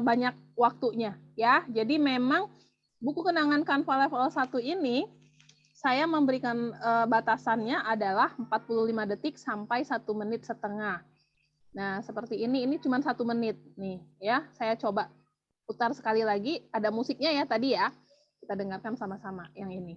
banyak waktunya ya. Jadi memang buku kenangan Canva level 1 ini saya memberikan batasannya adalah 45 detik sampai 1 menit setengah. Nah, seperti ini cuma 1 menit nih ya. Saya coba putar sekali lagi, ada musiknya ya tadi ya. Kita dengarkan sama-sama yang ini.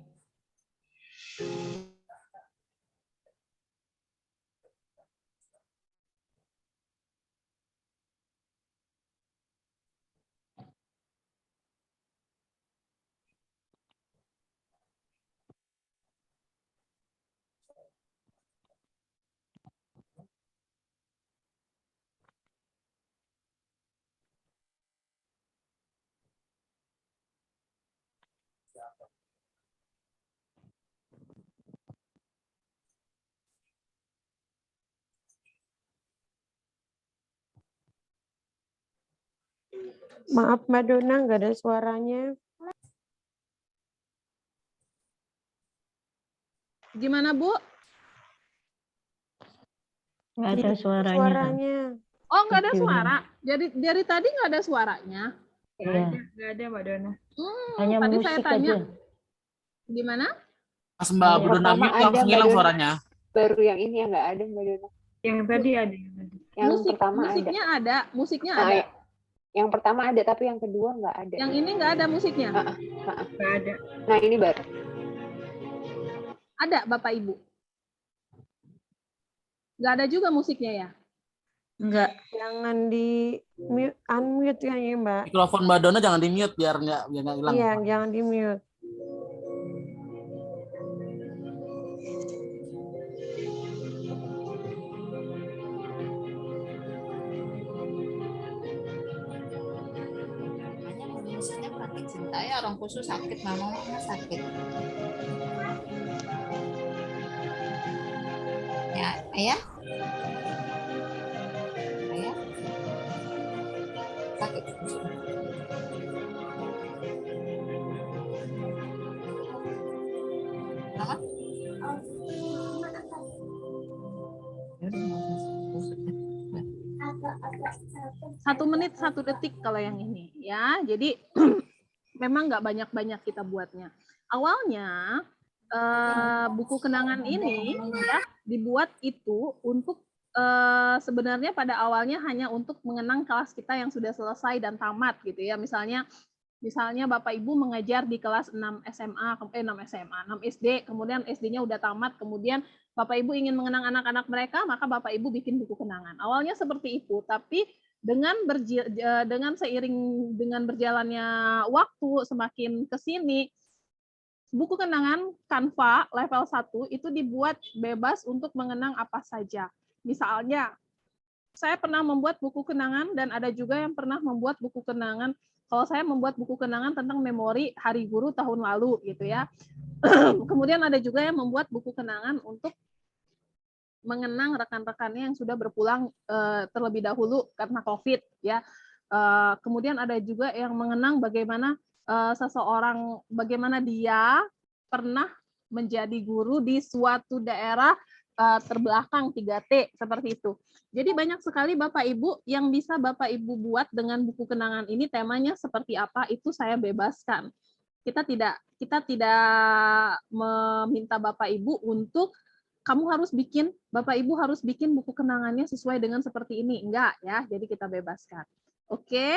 Maaf Mbak Dona, nggak ada suaranya. Gimana Bu? Nggak ada Tidak suaranya. suaranya. Oh, nggak ada Kecil. suara. Dari tadi nggak ada suaranya. Iya. Nggak ada Mbak Dona. Hanya Tadi musik saya tanya. aja. Gimana? Pas Mbak Yang Budona pertama mute ada, langsung Mbak hilang Dona. suaranya. Baru yang ini yang nggak ada Mbak Dona. Yang tadi ada. Yang pertama ada. Musiknya Ah, ada. ya. Yang pertama ada, tapi yang kedua nggak ada. Yang ini nggak ada musiknya. Nggak ada. Nah ini baru. Ada Bapak Ibu. Nggak ada juga musiknya ya. Enggak. Jangan di mute, unmute ya Mbak. Mikrofon Mbak Dona jangan di mute biar nggak hilang. Iya, jangan di mute. Makanya musiknya pakai cinta ya, orang khusus sakit, mama sakit. Ya, ayah. Ayah. Sakit. Mama? 1 menit 1 detik kalau yang ini ya. Jadi memang nggak banyak-banyak kita buatnya. Awalnya buku kenangan ini ya dibuat itu untuk sebenarnya pada awalnya hanya untuk mengenang kelas kita yang sudah selesai dan tamat gitu ya. Misalnya Bapak Ibu mengajar di kelas 6 SD, kemudian SD-nya udah tamat, kemudian Bapak Ibu ingin mengenang anak-anak mereka, maka Bapak Ibu bikin buku kenangan. Awalnya seperti itu, tapi dengan seiring dengan berjalannya waktu semakin ke sini, buku kenangan Canva level 1 itu dibuat bebas untuk mengenang apa saja. Misalnya, saya pernah membuat buku kenangan dan ada juga yang pernah membuat buku kenangan. Kalau saya membuat buku kenangan tentang memori Hari Guru tahun lalu gitu ya. Kemudian ada juga yang membuat buku kenangan untuk mengenang rekan-rekannya yang sudah berpulang terlebih dahulu karena COVID ya. Kemudian ada juga yang mengenang bagaimana bagaimana dia pernah menjadi guru di suatu daerah terbelakang 3T seperti itu. Jadi banyak sekali Bapak Ibu yang bisa Bapak Ibu buat dengan buku kenangan ini, temanya seperti apa itu saya bebaskan. Kita tidak meminta Bapak Ibu untuk Bapak Ibu harus bikin buku kenangannya sesuai dengan seperti ini. Enggak ya, jadi kita bebaskan. Oke,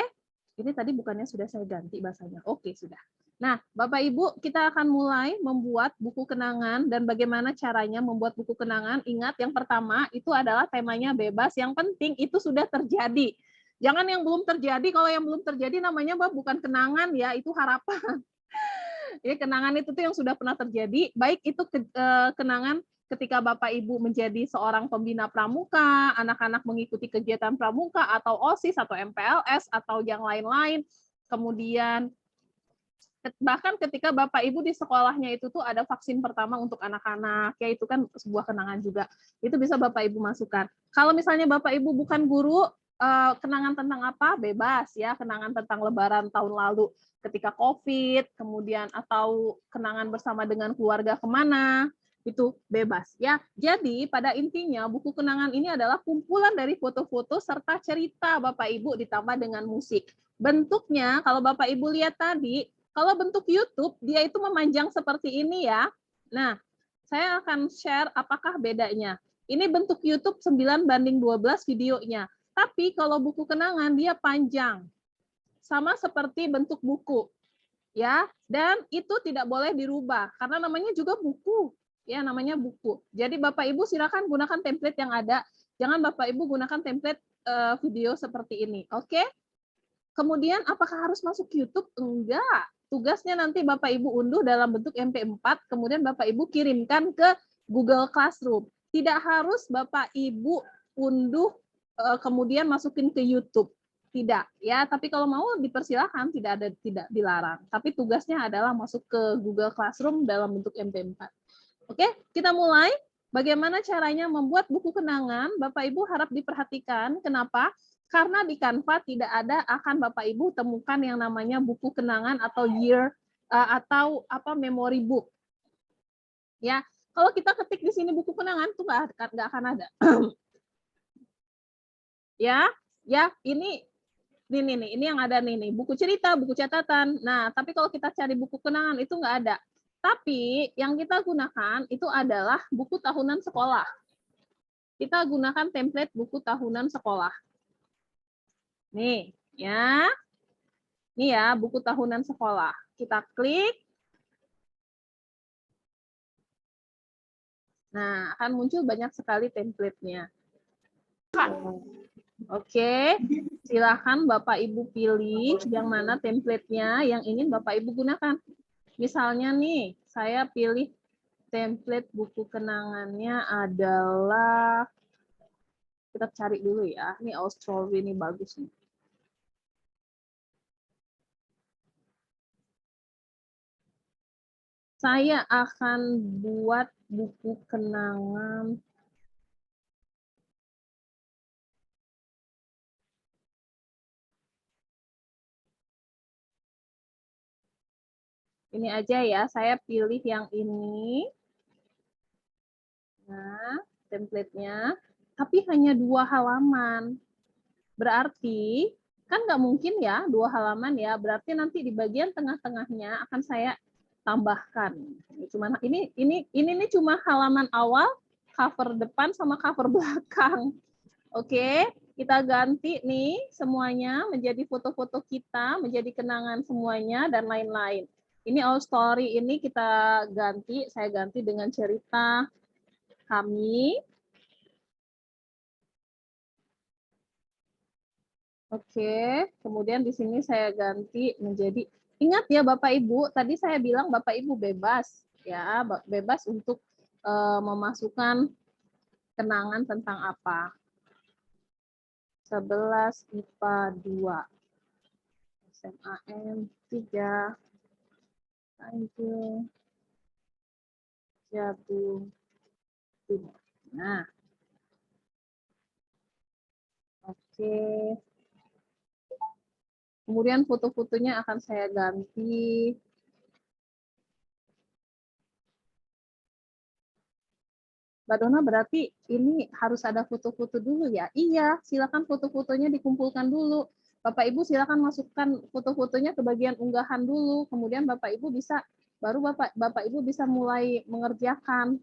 ini tadi bukannya sudah saya ganti bahasanya. Oke, sudah. Nah, Bapak Ibu, kita akan mulai membuat buku kenangan dan bagaimana caranya membuat buku kenangan. Ingat, yang pertama itu adalah temanya bebas. Yang penting itu sudah terjadi. Jangan yang belum terjadi. Kalau yang belum terjadi namanya bukan kenangan ya, itu harapan. Ya, kenangan itu tuh yang sudah pernah terjadi. Baik itu kenangan ketika Bapak Ibu menjadi seorang pembina pramuka, anak-anak mengikuti kegiatan pramuka atau OSIS atau MPLS atau yang lain-lain. Kemudian bahkan ketika Bapak Ibu di sekolahnya itu tuh ada vaksin pertama untuk anak-anak, ya itu kan sebuah kenangan juga. Itu bisa Bapak Ibu masukkan. Kalau misalnya Bapak Ibu bukan guru, kenangan tentang apa? Bebas ya, kenangan tentang Lebaran tahun lalu ketika COVID, kemudian atau kenangan bersama dengan keluarga kemana, itu bebas ya. Jadi pada intinya buku kenangan ini adalah kumpulan dari foto-foto serta cerita Bapak Ibu ditambah dengan musik. Bentuknya kalau Bapak Ibu lihat tadi, kalau bentuk YouTube dia itu memanjang seperti ini ya. Nah, saya akan share apakah bedanya. Ini bentuk YouTube 9:12 videonya. Tapi kalau buku kenangan dia panjang. Sama seperti bentuk buku. Ya, dan itu tidak boleh dirubah karena namanya juga buku. Ya, namanya buku. Jadi Bapak Ibu silakan gunakan template yang ada. Jangan Bapak Ibu gunakan template video seperti ini. Oke? Kemudian apakah harus masuk YouTube? Enggak. Tugasnya nanti Bapak Ibu unduh dalam bentuk MP4, kemudian Bapak Ibu kirimkan ke Google Classroom. Tidak harus Bapak Ibu unduh kemudian masukin ke YouTube. Tidak, ya. Tapi kalau mau dipersilakan, tidak dilarang. Tapi tugasnya adalah masuk ke Google Classroom dalam bentuk MP4. Oke, kita mulai. Bagaimana caranya membuat buku kenangan? Bapak Ibu harap diperhatikan. Kenapa? Karena di Canva tidak ada akan Bapak Ibu temukan yang namanya buku kenangan atau year atau apa memory book. Ya, kalau kita ketik di sini buku kenangan itu nggak akan ada. Ya, ini yang ada nih, buku cerita, buku catatan. Nah, tapi kalau kita cari buku kenangan itu nggak ada. Tapi yang kita gunakan itu adalah buku tahunan sekolah. Kita gunakan template buku tahunan sekolah. Nih, ya. Ini ya, buku tahunan sekolah. Kita klik. Nah, akan muncul banyak sekali template-nya. Oke, silakan Bapak Ibu pilih yang mana template-nya yang ingin Bapak Ibu gunakan. Misalnya nih, saya pilih template buku kenangannya adalah, kita cari dulu ya, ini Australia ini bagus nih. Saya akan buat buku kenangan ini aja ya, saya pilih yang ini. Nah, template-nya, tapi hanya 2 halaman. Berarti, kan nggak mungkin ya 2 halaman ya, berarti nanti di bagian tengah-tengahnya akan saya tambahkan. Ini cuma halaman awal, cover depan sama cover belakang. Oke, kita ganti nih semuanya menjadi foto-foto kita, menjadi kenangan semuanya dan lain-lain. Ini All Story ini kita ganti, saya ganti dengan cerita kami. Oke, kemudian di sini saya ganti menjadi, ingat ya Bapak Ibu, tadi saya bilang Bapak Ibu bebas ya, bebas untuk memasukkan kenangan tentang apa. 11 IPA 2. SMAN 3. Tanjung Jabung Timur. Nah. Oke. Kemudian foto-fotonya akan saya ganti. Mbak Dona, berarti ini harus ada foto-foto dulu ya? Iya, silakan foto-fotonya dikumpulkan dulu. Bapak Ibu silakan masukkan foto-fotonya ke bagian unggahan dulu. Kemudian Bapak Ibu bisa, baru Bapak Ibu bisa mulai mengerjakan.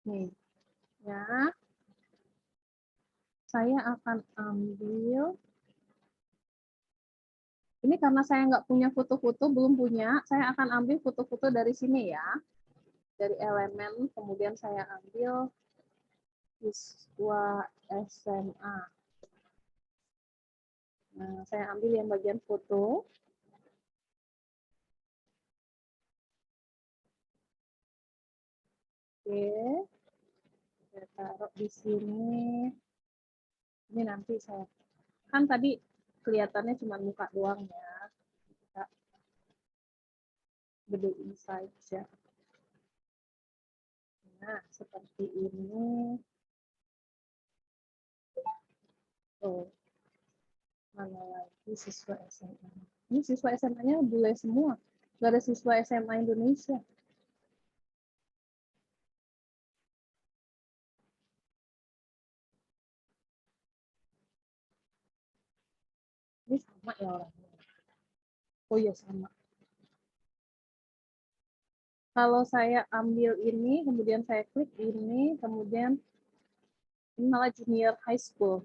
Nih, ya. Saya akan ambil. Ini karena saya nggak punya foto-foto, belum punya, saya akan ambil foto-foto dari sini ya. Dari elemen, kemudian saya ambil siswa SMA. Nah, saya ambil yang bagian foto. Oke. Saya taruh di sini. Ini nanti saya, kan tadi kelihatannya cuma muka doang ya. Kita gedein saja. Nah, seperti ini. Tuh. Mana lagi siswa SMA? Ini siswa SMA-nya bule semua. Nggak ada siswa SMA Indonesia. Ini sama ya orangnya. Oh iya sama. Kalau saya ambil ini, kemudian saya klik ini, kemudian ini malah junior high school.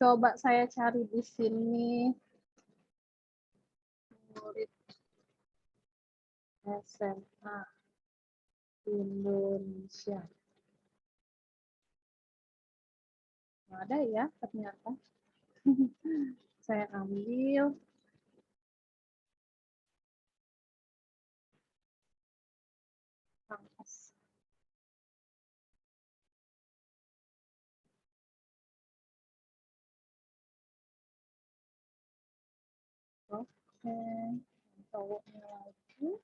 Coba saya cari di sini murid SMA Indonesia. Nggak ada ya ternyata. Saya ambil. Kampus. Oke, cowoknya lagi.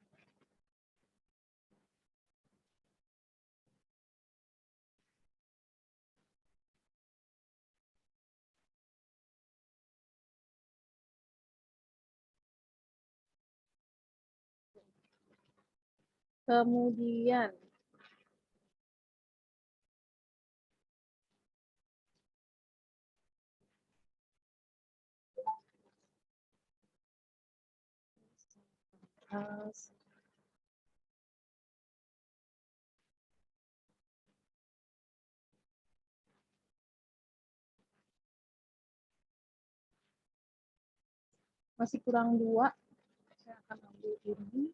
Kemudian masih kurang 2. Saya akan ambil ini.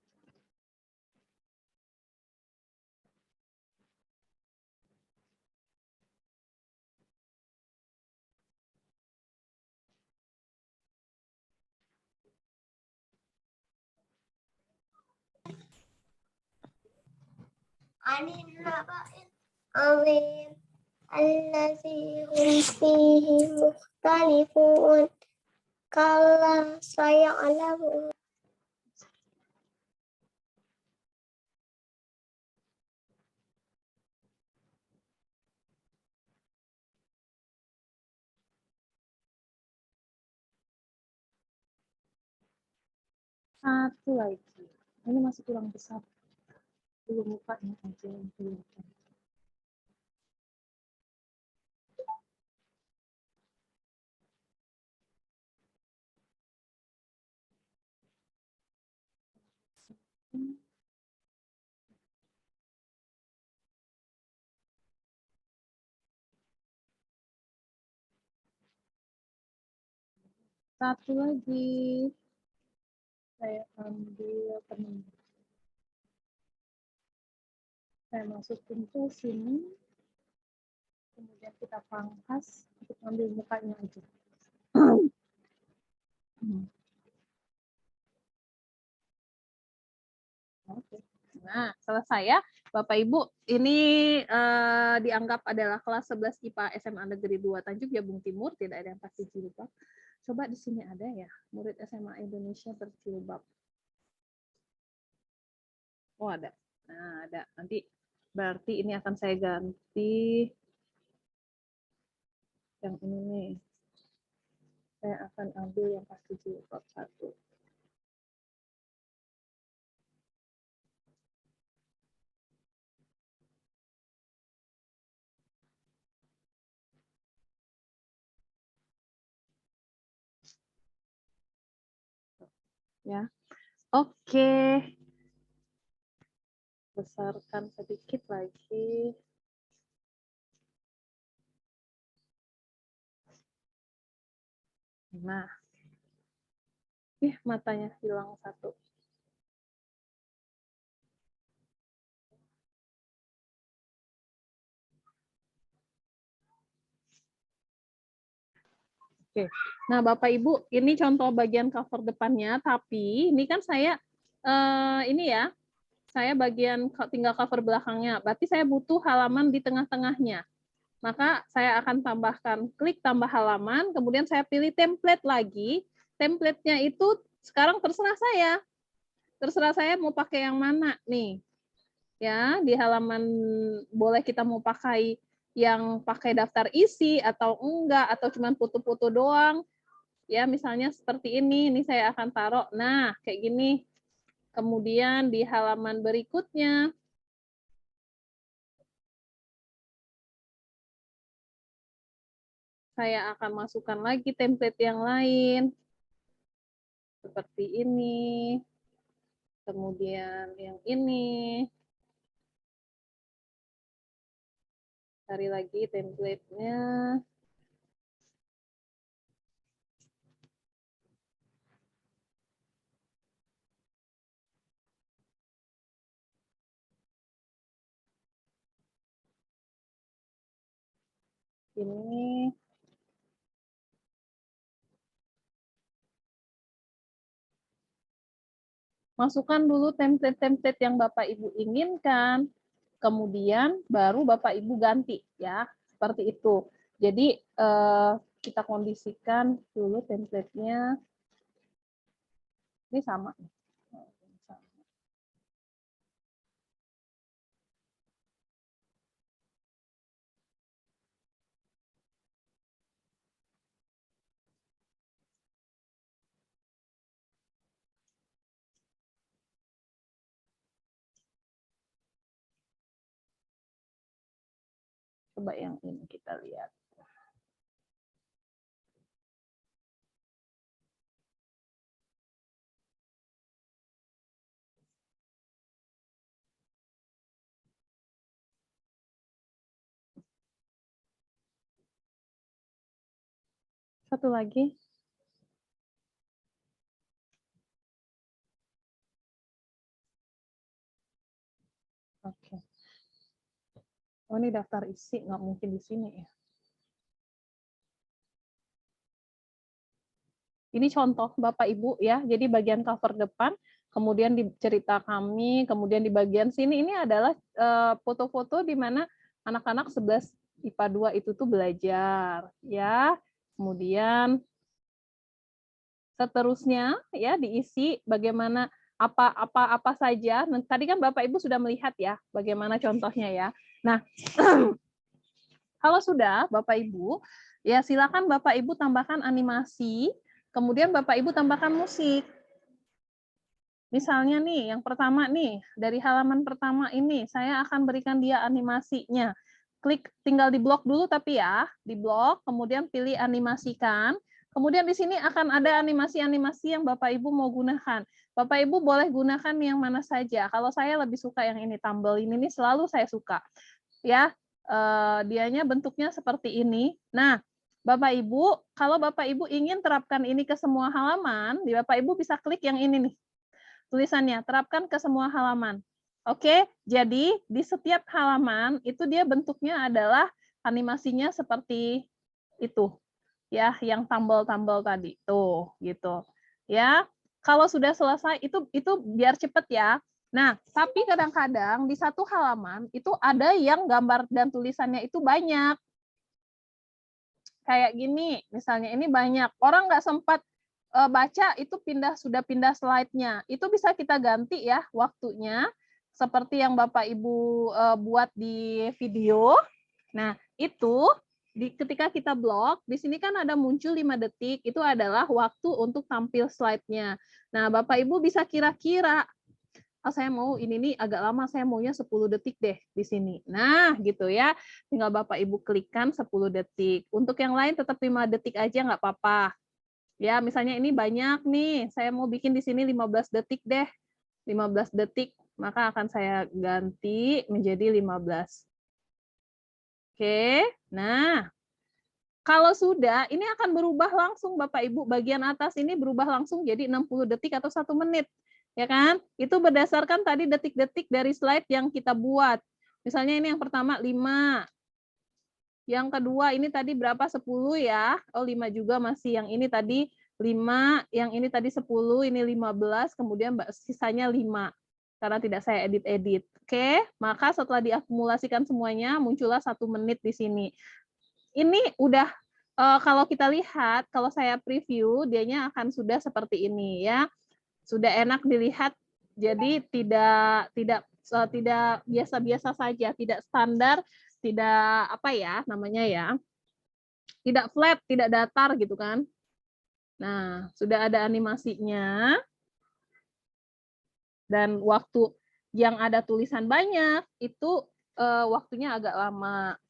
Amin. Allazi hum fihi mukhtalifun. Kalla saya'lamun. Satu lagi. Ini masih kurang besar. Belum mukanya aja yang kelihatan. Satu lagi. Saya ambil penuh. Saya masukin ke sini. Kemudian kita pangkas untuk ambil mukanya aja. Oke. Nah, selesai ya. Bapak Ibu, ini dianggap adalah kelas 11 IPA SMA Negeri 2 Tanjung Jabung Timur, tidak ada yang pasti jilbab. Coba di sini ada ya, murid SMA Indonesia berjilbab. Oh, ada. Nah, ada. Nanti berarti ini akan saya ganti yang ini nih. Saya akan ambil yang pasti jilbab 1. Ya. Oke. Besarkan sedikit lagi. Nah. Matanya hilang 1. Oke. Nah, Bapak Ibu, ini contoh bagian cover depannya, tapi ini kan saya ini ya, saya bagian tinggal cover belakangnya. Berarti saya butuh halaman di tengah-tengahnya. Maka saya akan tambahkan klik tambah halaman, kemudian saya pilih template lagi. Template-nya itu sekarang terserah saya. Terserah saya mau pakai yang mana nih. Ya, di halaman boleh kita mau pakai yang pakai daftar isi atau enggak, atau cuma foto-foto doang. Ya, misalnya seperti ini saya akan taruh. Nah, kayak gini. Kemudian di halaman berikutnya, saya akan masukkan lagi template yang lain. Seperti ini. Kemudian yang ini. Cari lagi template-nya. Ini. Masukkan dulu template-template yang Bapak Ibu inginkan, kemudian baru Bapak Ibu ganti ya, seperti itu. Jadi kita kondisikan dulu template-nya. Ini sama. Coba yang ini kita lihat. Satu lagi. Oke. Oh, ini daftar isi, nggak mungkin di sini ya. Ini contoh Bapak Ibu ya. Jadi bagian cover depan, kemudian di cerita kami, kemudian di bagian sini ini adalah foto-foto di mana anak-anak 11 IPA 2 itu tuh belajar ya. Kemudian seterusnya ya diisi bagaimana apa saja. Nah, tadi kan Bapak Ibu sudah melihat ya bagaimana contohnya ya. Nah, kalau sudah Bapak Ibu, ya silakan Bapak Ibu tambahkan animasi. Kemudian Bapak Ibu tambahkan musik. Misalnya nih, yang pertama nih, dari halaman pertama ini, saya akan berikan dia animasinya. Klik, tinggal di blok dulu tapi ya, di blok, kemudian pilih animasikan. Kemudian di sini akan ada animasi-animasi yang Bapak Ibu mau gunakan. Bapak Ibu boleh gunakan yang mana saja. Kalau saya lebih suka yang ini, tumble ini selalu saya suka. Ya, dianya bentuknya seperti ini. Nah, Bapak Ibu, kalau Bapak Ibu ingin terapkan ini ke semua halaman, di Bapak Ibu bisa klik yang ini nih. Tulisannya, terapkan ke semua halaman. Oke, jadi di setiap halaman itu dia bentuknya adalah animasinya seperti itu. Ya, yang tumble-tumble tadi. Tuh, gitu. Ya. Kalau sudah selesai itu biar cepet ya. Nah, tapi kadang-kadang di satu halaman itu ada yang gambar dan tulisannya itu banyak. Kayak gini, misalnya ini banyak. Orang nggak sempat baca, itu sudah pindah slide-nya. Itu bisa kita ganti ya waktunya, seperti yang Bapak Ibu buat di video. Nah, itu ketika kita blok, di sini kan ada muncul 5 detik, itu adalah waktu untuk tampil slide-nya. Nah, Bapak Ibu bisa kira-kira, saya mau ini nih agak lama, saya maunya 10 detik deh di sini. Nah, gitu ya. Tinggal Bapak Ibu klikkan 10 detik. Untuk yang lain tetap 5 detik aja nggak apa-apa. Ya, misalnya ini banyak nih, saya mau bikin di sini 15 detik deh. 15 detik, maka akan saya ganti menjadi 15. Oke, nah. Kalau sudah, ini akan berubah langsung Bapak Ibu. Bagian atas ini berubah langsung jadi 60 detik atau 1 menit. Ya kan? Itu berdasarkan tadi detik-detik dari slide yang kita buat. Misalnya ini yang pertama 5. Yang kedua ini tadi berapa? 10 ya. Oh 5 juga masih. Yang ini tadi 5, yang ini tadi 10, ini 15, kemudian sisanya 5. Karena tidak saya edit-edit. Oke, maka setelah diakumulasikan semuanya, muncullah 1 menit di sini. Ini udah kalau kita lihat, kalau saya preview, dianya akan sudah seperti ini ya. Sudah enak dilihat, jadi tidak biasa-biasa saja, tidak standar, apa ya namanya ya, tidak flat, tidak datar gitu kan. Nah, sudah ada animasinya. Dan waktu yang ada tulisan banyak itu waktunya agak lama.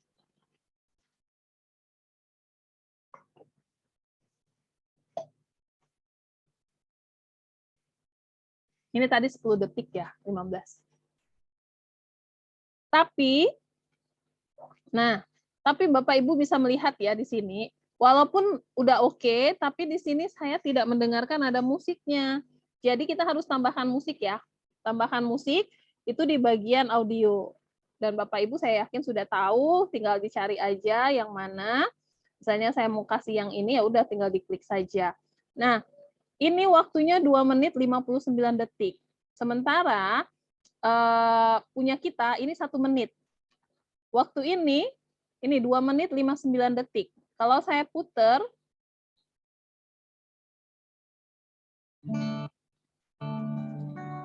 Ini tadi 10 detik ya, 15. Tapi Bapak Ibu bisa melihat ya di sini, walaupun udah oke, tapi di sini saya tidak mendengarkan ada musiknya. Jadi kita harus tambahkan musik ya. Tambahkan musik itu di bagian audio. Dan Bapak Ibu saya yakin sudah tahu, tinggal dicari aja yang mana. Misalnya saya mau kasih yang ini, ya udah tinggal diklik saja. Nah, ini waktunya 2 menit 59 detik. Sementara punya kita ini 1 menit. Waktu ini 2 menit 59 detik. Kalau saya puter,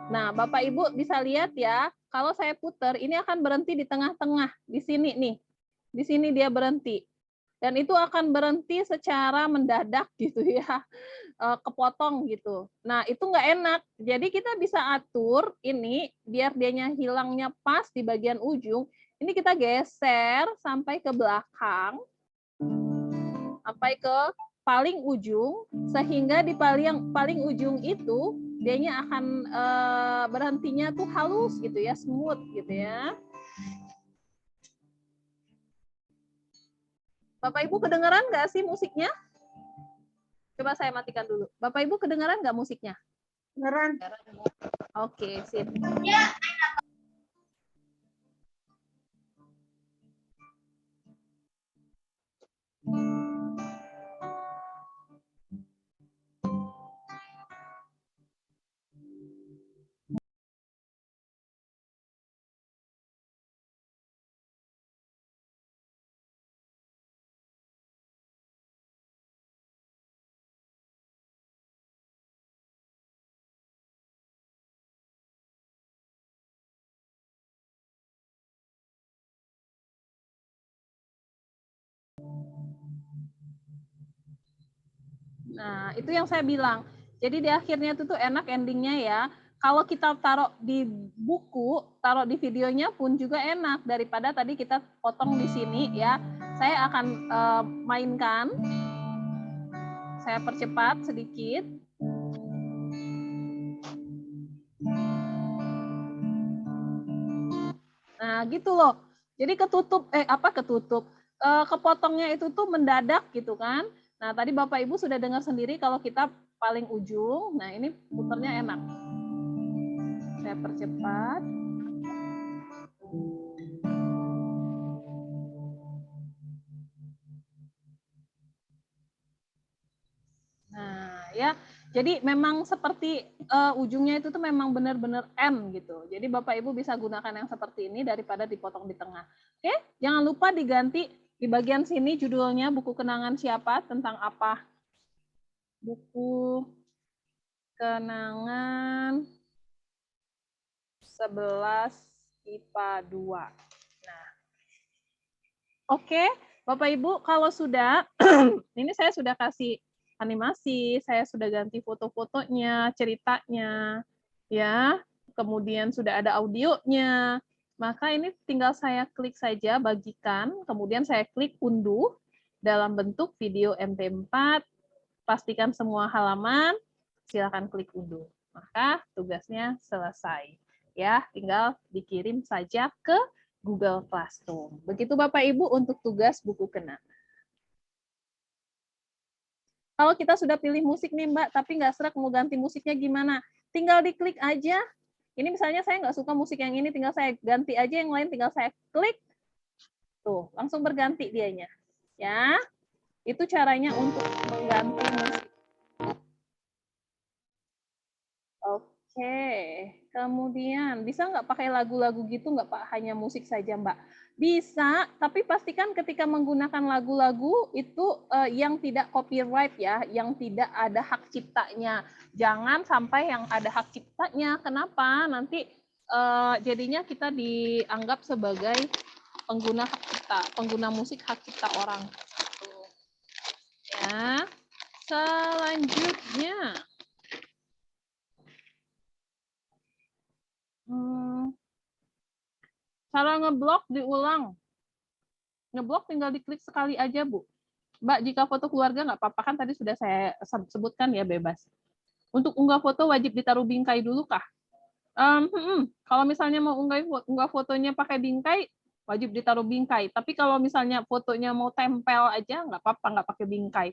nah Bapak Ibu bisa lihat ya, kalau saya puter, ini akan berhenti di tengah-tengah, di sini nih. Di sini dia berhenti. Dan itu akan berhenti secara mendadak gitu ya, kepotong gitu. Nah itu nggak enak. Jadi kita bisa atur ini biar dianya hilangnya pas di bagian ujung. Ini kita geser sampai ke belakang, sampai ke paling ujung, sehingga di paling ujung itu dianya akan berhentinya tuh halus gitu ya, smooth gitu ya. Bapak Ibu kedengeran nggak sih musiknya? Coba saya matikan dulu. Bapak Ibu kedengeran nggak musiknya? Kedengeran. Oke, sip. Nah, itu yang saya bilang. Jadi di akhirnya itu tuh enak endingnya ya. Kalau kita taruh di buku, taruh di videonya pun juga enak daripada tadi kita potong di sini ya. Saya akan mainkan. Saya percepat sedikit. Nah, gitu loh. Jadi kepotongnya itu tuh mendadak gitu kan. Nah, tadi Bapak Ibu sudah dengar sendiri kalau kita paling ujung. Nah, ini puternya enak. Saya percepat. Nah, ya. Jadi memang seperti ujungnya itu tuh memang benar-benar M gitu. Jadi Bapak Ibu bisa gunakan yang seperti ini daripada dipotong di tengah. Oke, jangan lupa diganti di bagian sini judulnya buku kenangan siapa, tentang apa? Buku kenangan 11 IPA 2. Nah, oke, Bapak Ibu kalau sudah, ini saya sudah kasih animasi, saya sudah ganti foto-fotonya, ceritanya, ya. Kemudian sudah ada audionya. Maka ini tinggal saya klik saja bagikan, kemudian saya klik unduh dalam bentuk video MP4. Pastikan semua halaman, silakan klik unduh. Maka tugasnya selesai. Ya, tinggal dikirim saja ke Google Classroom. Begitu Bapak Ibu untuk tugas buku kenangan. Kalau kita sudah pilih musik nih Mbak, tapi nggak serak mau ganti musiknya gimana? Tinggal diklik aja. Ini misalnya saya nggak suka musik yang ini, tinggal saya ganti aja yang lain, tinggal saya klik. Tuh, langsung berganti dianya. Ya, itu caranya untuk mengganti musik. Oke, kemudian bisa nggak pakai lagu-lagu gitu nggak Pak? Hanya musik saja Mbak? Bisa, tapi pastikan ketika menggunakan lagu-lagu itu yang tidak copyright ya, yang tidak ada hak ciptanya. Jangan sampai yang ada hak ciptanya. Kenapa? Nanti jadinya kita dianggap sebagai pengguna hak cipta, pengguna musik hak cipta orang. Ya, selanjutnya. Cara ngeblok diulang. Ngeblok tinggal diklik sekali aja, Bu. Mbak, jika foto keluarga nggak apa-apa, kan tadi sudah saya sebutkan ya, bebas. Untuk unggah foto wajib ditaruh bingkai dulu kah? Kalau misalnya mau unggah fotonya pakai bingkai, wajib ditaruh bingkai. Tapi kalau misalnya fotonya mau tempel aja, nggak apa-apa, nggak pakai bingkai.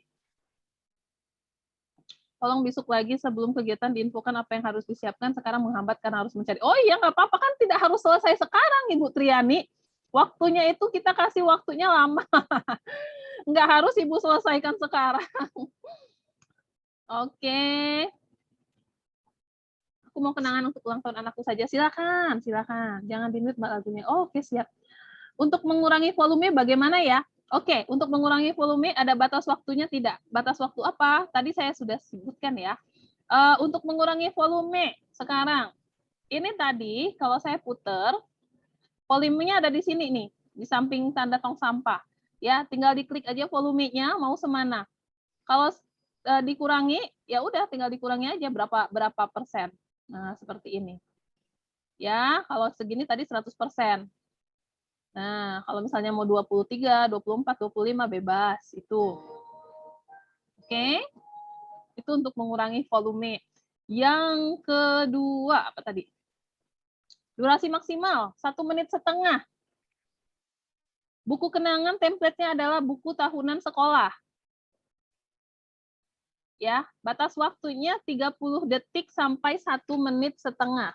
Tolong besok lagi sebelum kegiatan diinfokan apa yang harus disiapkan, sekarang menghambat karena harus mencari. Oh iya, nggak apa-apa, kan tidak harus selesai sekarang, Ibu Triani. Waktunya itu kita kasih waktunya lama. Nggak harus Ibu selesaikan sekarang. Oke. Aku mau kenangan untuk ulang tahun anakku saja. Silakan, silakan. Jangan di-mute Mbak lagunya. Oke, siap. Untuk mengurangi volume bagaimana ya? Oke, untuk mengurangi volume ada batas waktunya tidak? Batas waktu apa? Tadi saya sudah sebutkan ya. Untuk mengurangi volume sekarang, ini tadi kalau saya puter, volumenya ada di sini nih, di samping tanda tong sampah. Ya, tinggal diklik aja volumenya mau semana. Kalau dikurangi, ya udah tinggal dikurangi aja berapa persen. Nah, seperti ini. Ya, kalau segini tadi 100%. Nah, kalau misalnya mau 23, 24, 25 bebas itu. Oke. Itu untuk mengurangi volume. Yang kedua apa tadi? Durasi maksimal 1 menit setengah. Buku kenangan template-nya adalah buku tahunan sekolah. Ya, batas waktunya 30 detik sampai 1 menit setengah.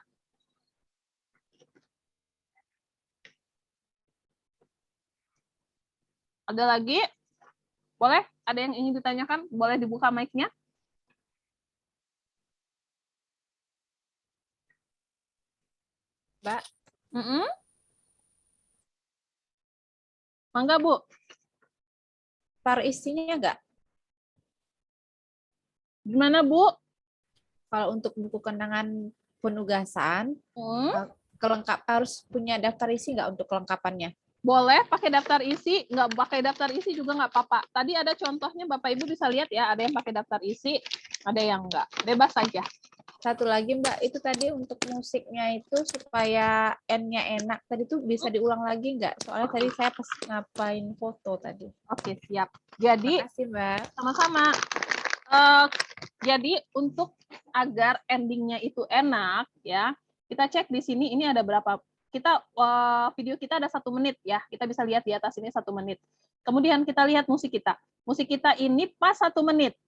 Ada lagi? Boleh? Ada yang ingin ditanyakan? Boleh dibuka mic-nya? Mbak. Mangga, Bu. Daftar isinya nggak? Gimana, Bu? Kalau untuk buku kenangan penugasan, kelengkap harus punya daftar isi nggak untuk kelengkapannya? Boleh pakai daftar isi, nggak pakai daftar isi juga nggak apa-apa. Tadi ada contohnya, Bapak Ibu bisa lihat ya, ada yang pakai daftar isi, ada yang nggak. Bebas saja. Satu lagi Mbak, itu tadi untuk musiknya itu supaya N-nya enak, tadi tuh bisa diulang lagi nggak? Soalnya tadi saya pas ngapain foto tadi. Oke, siap. Jadi, makasih Mbak. Sama-sama. Jadi untuk agar endingnya itu enak, ya, kita cek di sini ini ada berapa. Video kita ada 1 menit ya, kita bisa lihat di atas ini 1 menit. Kemudian kita lihat musik kita. Musik kita ini pas 1 menit.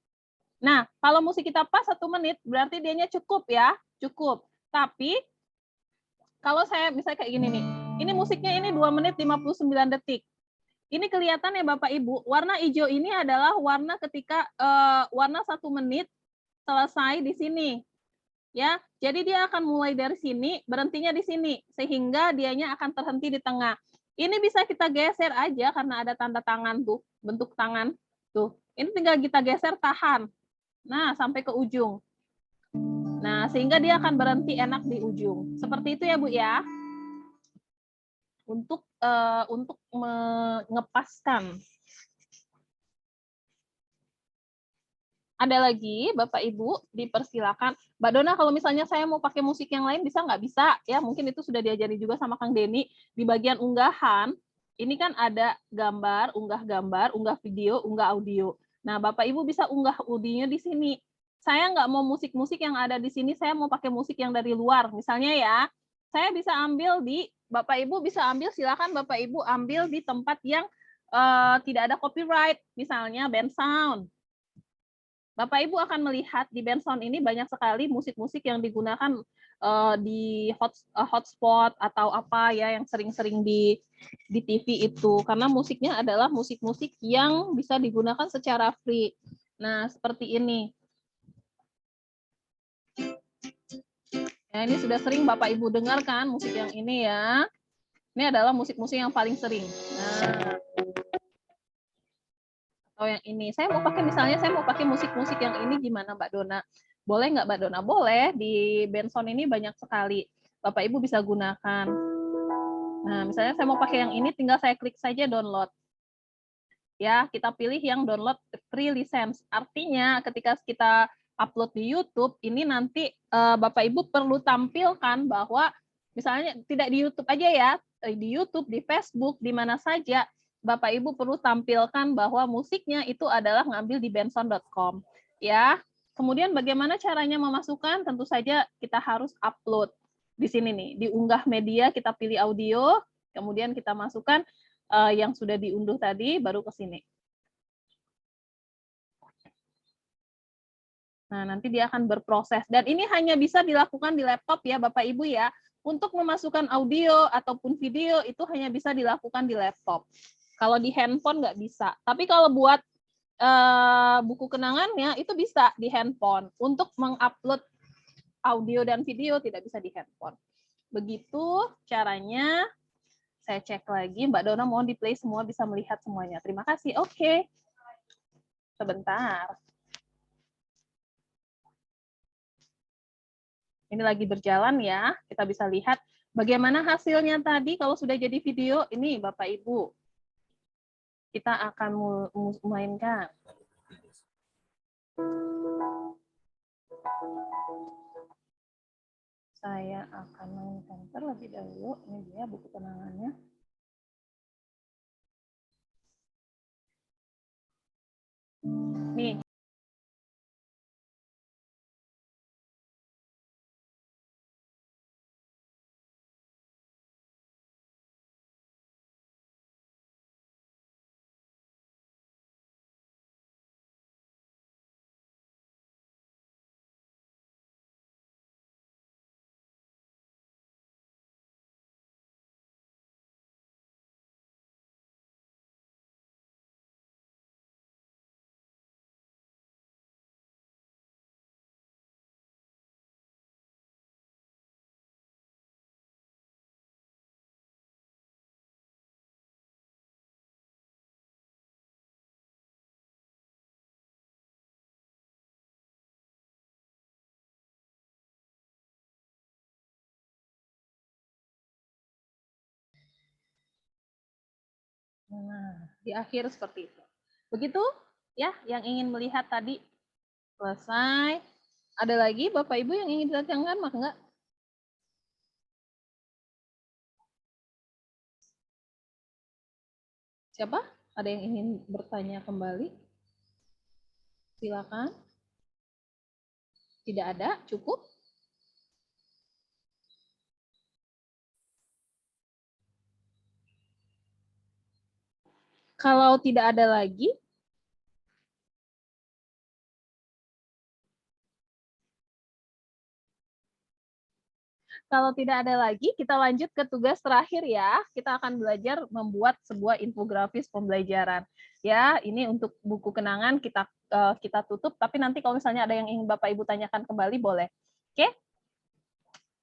Nah, kalau musik kita pas 1 menit, berarti dianya cukup ya, cukup. Tapi kalau saya misalnya kayak gini nih, ini musiknya ini 2 menit 59 detik. Ini kelihatan ya Bapak Ibu, warna hijau ini adalah warna ketika warna 1 menit selesai di sini. Ya, jadi dia akan mulai dari sini, berhentinya di sini, sehingga dianya akan terhenti di tengah. Ini bisa kita geser aja karena ada tanda tangan tuh, bentuk tangan tuh. Ini tinggal kita geser tahan. Nah, sampai ke ujung. Nah, sehingga dia akan berhenti enak di ujung. Seperti itu ya, Bu ya. Untuk mengepaskan. Ada lagi, Bapak Ibu, dipersilakan. Mbak Dona, kalau misalnya saya mau pakai musik yang lain, bisa nggak? Bisa, ya. Mungkin itu sudah diajari juga sama Kang Denny. Di bagian unggahan, ini kan ada gambar, unggah video, unggah audio. Nah, Bapak Ibu bisa unggah audionya di sini. Saya nggak mau musik-musik yang ada di sini, saya mau pakai musik yang dari luar. Misalnya ya, saya bisa ambil di, Bapak Ibu bisa ambil, silakan Bapak Ibu ambil di tempat yang tidak ada copyright, misalnya band sound. Bapak Ibu akan melihat di band sound ini banyak sekali musik-musik yang digunakan di hotspot atau apa ya yang sering-sering di TV itu, karena musiknya adalah musik-musik yang bisa digunakan secara free. Nah, seperti ini. Nah, ini sudah sering Bapak Ibu dengarkan musik yang ini ya. Ini adalah musik-musik yang paling sering. Nah, atau yang ini. Saya mau pakai misalnya saya mau pakai musik-musik yang ini gimana Mbak Dona? Boleh nggak Mbak Dona? Boleh. Di band sound ini banyak sekali. Bapak Ibu bisa gunakan. Nah, misalnya saya mau pakai yang ini, tinggal saya klik saja download. Ya, kita pilih yang download free license. Artinya ketika kita upload di YouTube, ini nanti Bapak Ibu perlu tampilkan bahwa misalnya tidak di YouTube aja ya, di YouTube, di Facebook, di mana saja Bapak Ibu perlu tampilkan bahwa musiknya itu adalah ngambil di benson.com. Ya, kemudian bagaimana caranya memasukkan? Tentu saja kita harus upload di sini nih, diunggah media, kita pilih audio, kemudian kita masukkan yang sudah diunduh tadi, baru ke sini. Nah, nanti dia akan berproses. Dan ini hanya bisa dilakukan di laptop ya, Bapak Ibu ya. Untuk memasukkan audio ataupun video, itu hanya bisa dilakukan di laptop. Kalau di handphone nggak bisa. Tapi kalau buat buku kenangannya, itu bisa di handphone. Untuk mengupload audio dan video, tidak bisa di handphone. Begitu caranya. Saya cek lagi, Mbak Dona mohon di play semua, bisa melihat semuanya. Terima kasih. Oke. Sebentar. Ini lagi berjalan ya. Kita bisa lihat bagaimana hasilnya tadi kalau sudah jadi video. Ini Bapak Ibu. Kita akan mainkan. Saya akan mainkan terlebih dahulu. Ini dia buku kenangannya. Nih. Nah, di akhir seperti itu. Begitu ya, yang ingin melihat tadi selesai. Ada lagi Bapak Ibu yang ingin ditanyakan, maka enggak? Siapa? Ada yang ingin bertanya kembali? Silakan. Tidak ada, cukup? Kalau tidak ada lagi, kita lanjut ke tugas terakhir ya. Kita akan belajar membuat sebuah infografis pembelajaran. Ya, ini untuk buku kenangan kita tutup. Tapi nanti kalau misalnya ada yang ingin Bapak Ibu tanyakan kembali, boleh. Oke?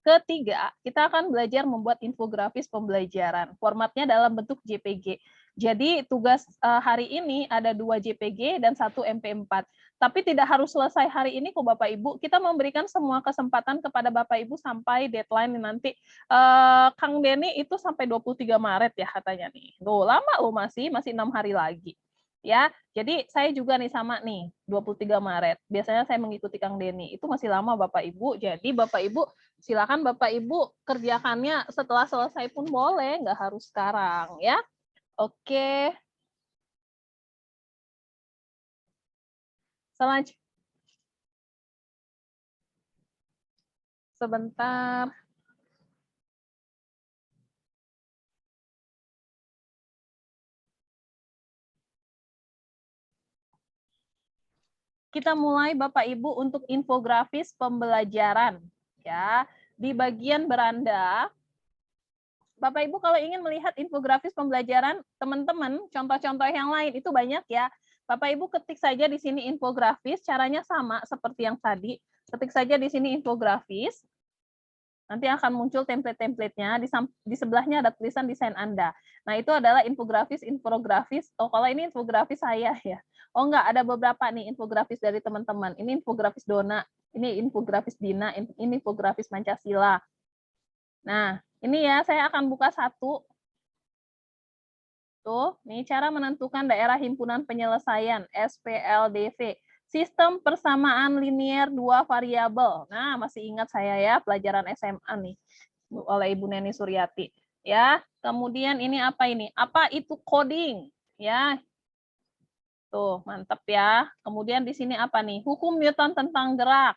Ketiga, kita akan belajar membuat infografis pembelajaran. Formatnya dalam bentuk JPG. Jadi tugas hari ini ada 2 JPG dan 1 MP4. Tapi tidak harus selesai hari ini kok Bapak Ibu. Kita memberikan semua kesempatan kepada Bapak Ibu sampai deadline nanti. Kang Denny itu sampai 23 Maret ya katanya nih. Loh, lama loh masih 6 hari lagi. Ya, jadi saya juga nih sama nih 23 Maret. Biasanya saya mengikuti Kang Denny. Itu masih lama Bapak Ibu. Jadi Bapak Ibu silakan Bapak Ibu kerjakannya setelah selesai pun boleh, nggak harus sekarang ya. Oke. Selanjutnya. Sebentar. Kita mulai Bapak Ibu untuk infografis pembelajaran ya. Di bagian beranda Bapak Ibu kalau ingin melihat infografis pembelajaran teman-teman, contoh-contoh yang lain itu banyak ya. Bapak Ibu ketik saja di sini infografis, caranya sama seperti yang tadi. Ketik saja di sini infografis. Nanti akan muncul template-templatenya, di sebelahnya ada tulisan desain Anda. Nah, itu adalah infografis. Oh, kalau ini infografis saya ya. Oh, enggak, ada beberapa nih infografis dari teman-teman. Ini infografis Dona, ini infografis Dina, ini infografis Pancasila. Nah, ini ya, saya akan buka satu. Tuh, nih cara menentukan daerah himpunan penyelesaian SPLDV. Sistem persamaan linier dua variabel. Nah, masih ingat saya ya pelajaran SMA nih oleh Ibu Neni Suryati. Ya, kemudian ini apa ini? Apa itu coding? Ya, tuh mantap ya. Kemudian di sini apa nih? Hukum Newton tentang gerak.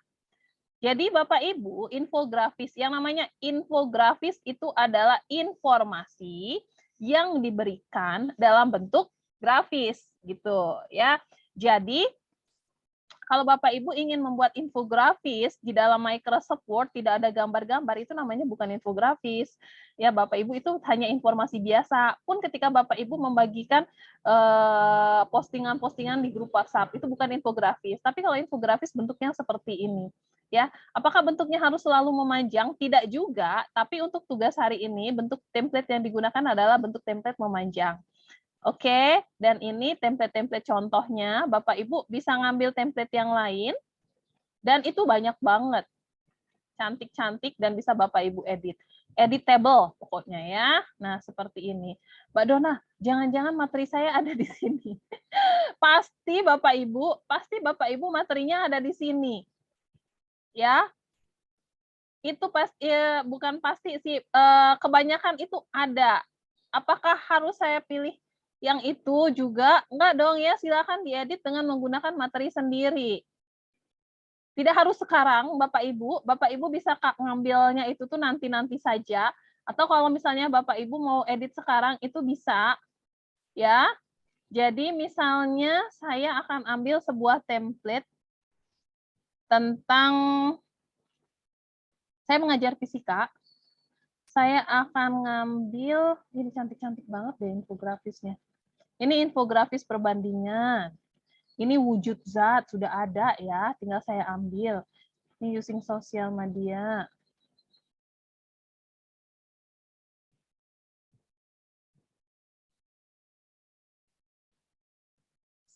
Jadi Bapak Ibu, infografis, yang namanya infografis itu adalah informasi yang diberikan dalam bentuk grafis gitu ya. Jadi kalau Bapak Ibu ingin membuat infografis di dalam Microsoft Word tidak ada gambar-gambar, itu namanya bukan infografis. Ya, Bapak Ibu itu hanya informasi biasa. Pun ketika Bapak Ibu membagikan postingan-postingan di grup WhatsApp, itu bukan infografis. Tapi kalau infografis bentuknya seperti ini. Ya, apakah bentuknya harus selalu memanjang? Tidak juga, tapi untuk tugas hari ini bentuk template yang digunakan adalah bentuk template memanjang. Oke, dan ini template-template contohnya. Bapak Ibu bisa ngambil template yang lain, dan itu banyak banget. Cantik-cantik dan bisa Bapak Ibu edit. Editable pokoknya ya. Nah, seperti ini. Mbak Dona, jangan-jangan materi saya ada di sini. Pasti Bapak Ibu materinya ada di sini. Ya. Itu pasti bukan pasti sih, kebanyakan itu ada. Apakah harus saya pilih yang itu juga? Enggak dong ya, silakan diedit dengan menggunakan materi sendiri. Tidak harus sekarang, Bapak Ibu bisa ngambilnya itu tuh nanti-nanti saja, atau kalau misalnya Bapak Ibu mau edit sekarang itu bisa, ya. Jadi misalnya saya akan ambil sebuah template tentang, saya mengajar fisika, saya akan ngambil, ini cantik-cantik banget deh infografisnya. Ini infografis perbandingan. Ini wujud zat, sudah ada ya, tinggal saya ambil. Ini using sosial media.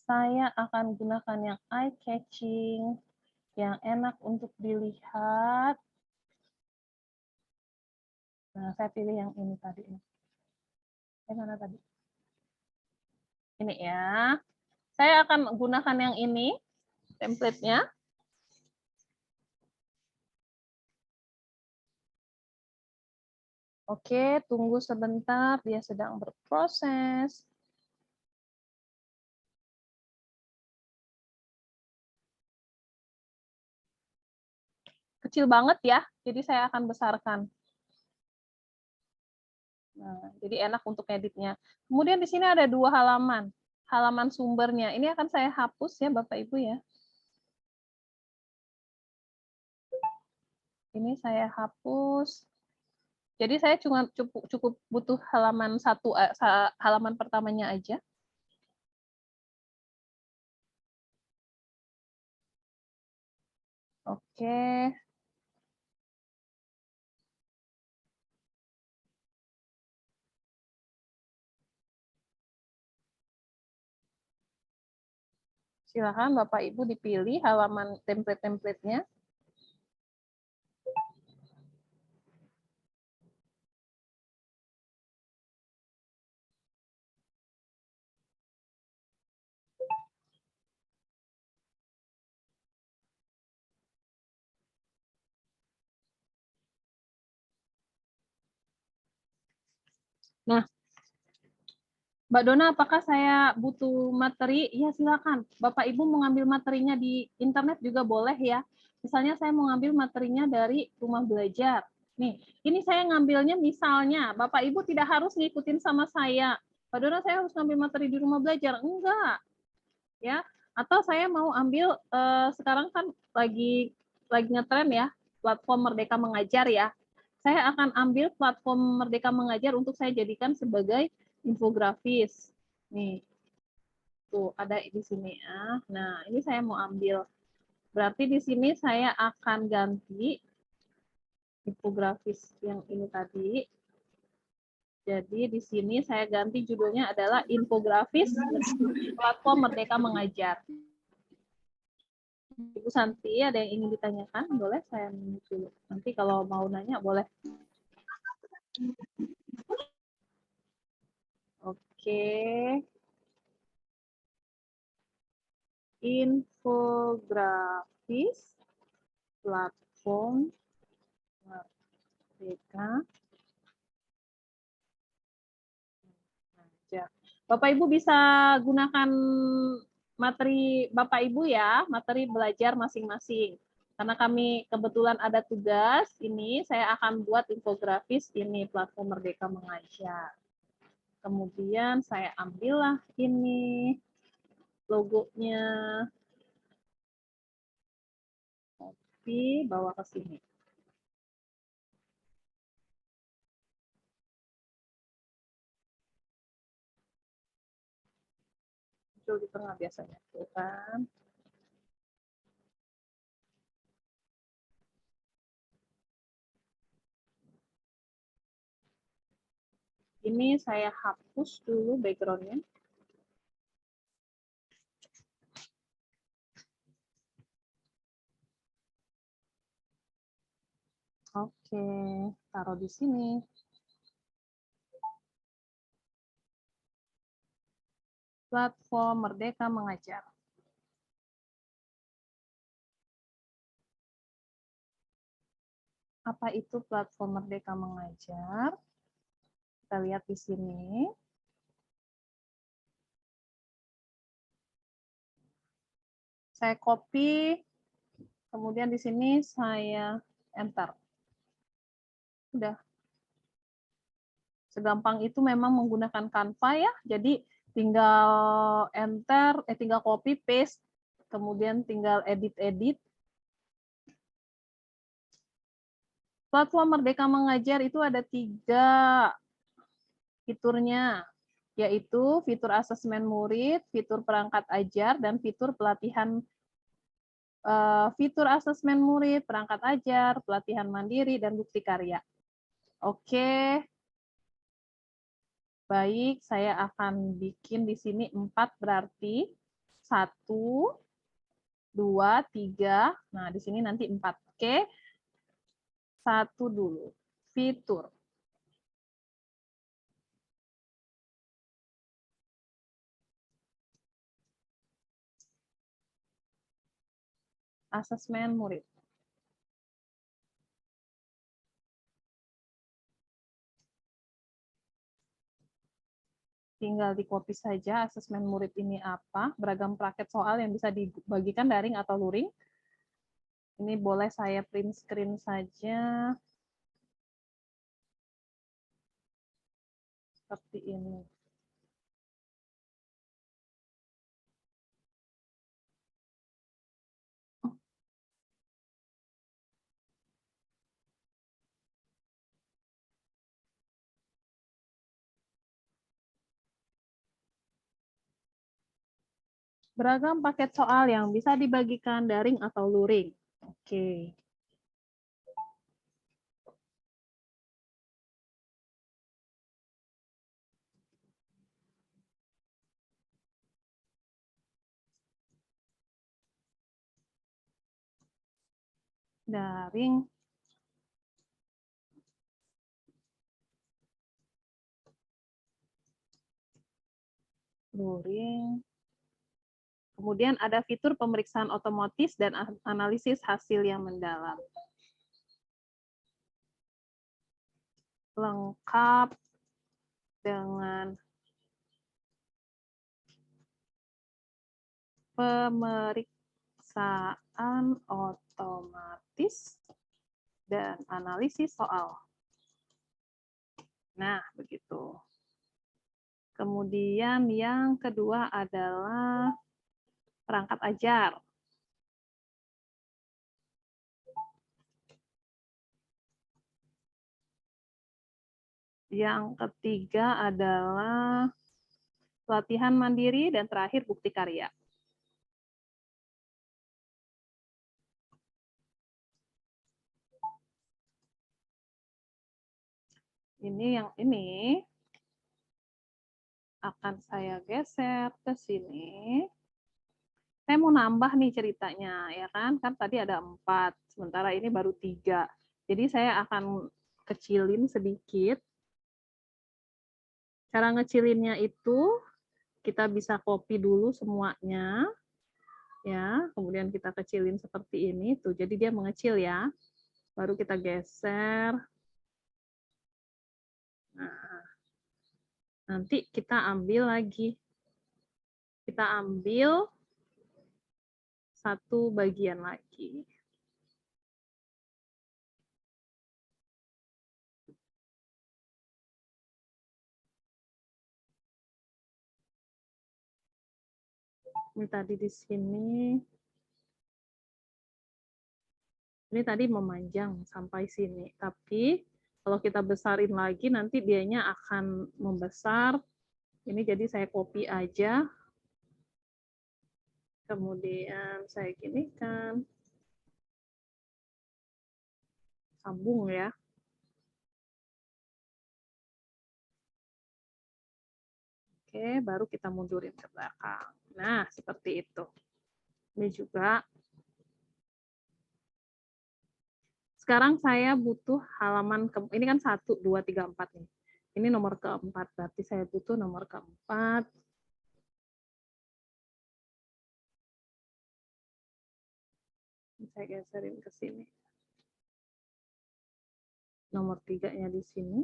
Saya akan gunakan yang eye-catching, yang enak untuk dilihat. Nah, saya pilih yang ini tadi. Mana tadi? Ini ya. Saya akan gunakan yang ini, template-nya. Oke, tunggu sebentar, dia sedang berproses. Kecil banget ya, jadi saya akan besarkan. Nah, jadi enak untuk editnya. Kemudian di sini ada 2 halaman. Halaman sumbernya. Ini akan saya hapus ya Bapak Ibu ya. Ini saya hapus. Jadi saya cuma cukup butuh halaman halaman pertamanya aja. Oke. Silakan Bapak Ibu dipilih halaman template-templatenya. Nah, Mbak Dona, apakah saya butuh materi? Iya, silakan. Bapak Ibu mau ngambil materinya di internet juga boleh ya. Misalnya saya mau ngambil materinya dari rumah belajar. Nih, ini saya ngambilnya misalnya, Bapak Ibu tidak harus ngikutin sama saya. Mbak Dona, saya harus ngambil materi di rumah belajar. Enggak. Ya, atau saya mau ambil, sekarang kan lagi ngetren ya, platform Merdeka Mengajar ya. Saya akan ambil platform Merdeka Mengajar untuk saya jadikan sebagai infografis. Nih, tuh ada di sini ya. Nah, ini saya mau ambil. Berarti di sini saya akan ganti infografis yang ini tadi. Jadi di sini saya ganti judulnya adalah infografis platform Merdeka Mengajar. Ibu Santi, ada yang ingin ditanyakan? Boleh saya dulu. Nanti kalau mau nanya boleh. Oke. Oke. Infografis platform Merdeka Mengajar. Bapak Ibu bisa gunakan materi Bapak Ibu ya, materi belajar masing-masing. Karena kami kebetulan ada tugas ini, saya akan buat infografis ini platform Merdeka Mengajar. Kemudian saya ambillah ini logonya, copy, bawa ke sini. Muncul di tengah biasanya, tuh kan. Ini saya hapus dulu background-nya. Oke, taruh di sini. Platform Merdeka Mengajar. Apa itu platform Merdeka Mengajar? Kita lihat di sini. Saya copy, kemudian di sini saya enter. Udah. Segampang itu memang menggunakan Canva ya. Jadi tinggal enter, tinggal copy paste, kemudian tinggal edit-edit. Platform Merdeka Mengajar itu ada 3 fiturnya, yaitu fitur asesmen murid, fitur perangkat ajar, dan fitur pelatihan. Fitur asesmen murid, perangkat ajar, pelatihan mandiri, dan bukti karya. Oke. Baik, saya akan bikin di sini 4 berarti 1, 2, 3. Nah, di sini nanti 4. Oke. 1 dulu. Fitur. Asesmen murid. Tinggal di-copy saja asesmen murid ini apa, beragam paket soal yang bisa dibagikan daring atau luring. Ini boleh saya print screen saja. Seperti ini. Beragam paket soal yang bisa dibagikan daring atau luring. Oke. Daring. Luring. Kemudian ada fitur pemeriksaan otomatis dan analisis hasil yang mendalam. Lengkap dengan pemeriksaan otomatis dan analisis soal. Nah, begitu. Kemudian yang kedua adalah perangkat ajar. Yang ketiga adalah pelatihan mandiri, dan terakhir bukti karya. Ini yang ini akan saya geser ke sini. Saya mau nambah nih ceritanya, ya kan? Kan tadi ada 4, sementara ini baru 3. Jadi saya akan kecilin sedikit. Cara ngecilinnya itu kita bisa copy dulu semuanya, ya. Kemudian kita kecilin seperti ini, tuh. Jadi dia mengecil ya. Baru kita geser. Nah, nanti kita ambil lagi. Kita ambil satu bagian lagi. Ini tadi di sini. Ini tadi memanjang sampai sini. Tapi kalau kita besarin lagi, nanti dianya akan membesar. Ini jadi saya copy aja. Kemudian saya ginikan. Sambung ya. Oke, baru kita mundurin ke belakang. Nah, seperti itu. Ini juga. Sekarang saya butuh halaman, ini kan 1, 2, 3, 4 nih. Ini nomor keempat, berarti saya butuh nomor keempat. Saya geserin ke sini. Nomor 3-nya di sini.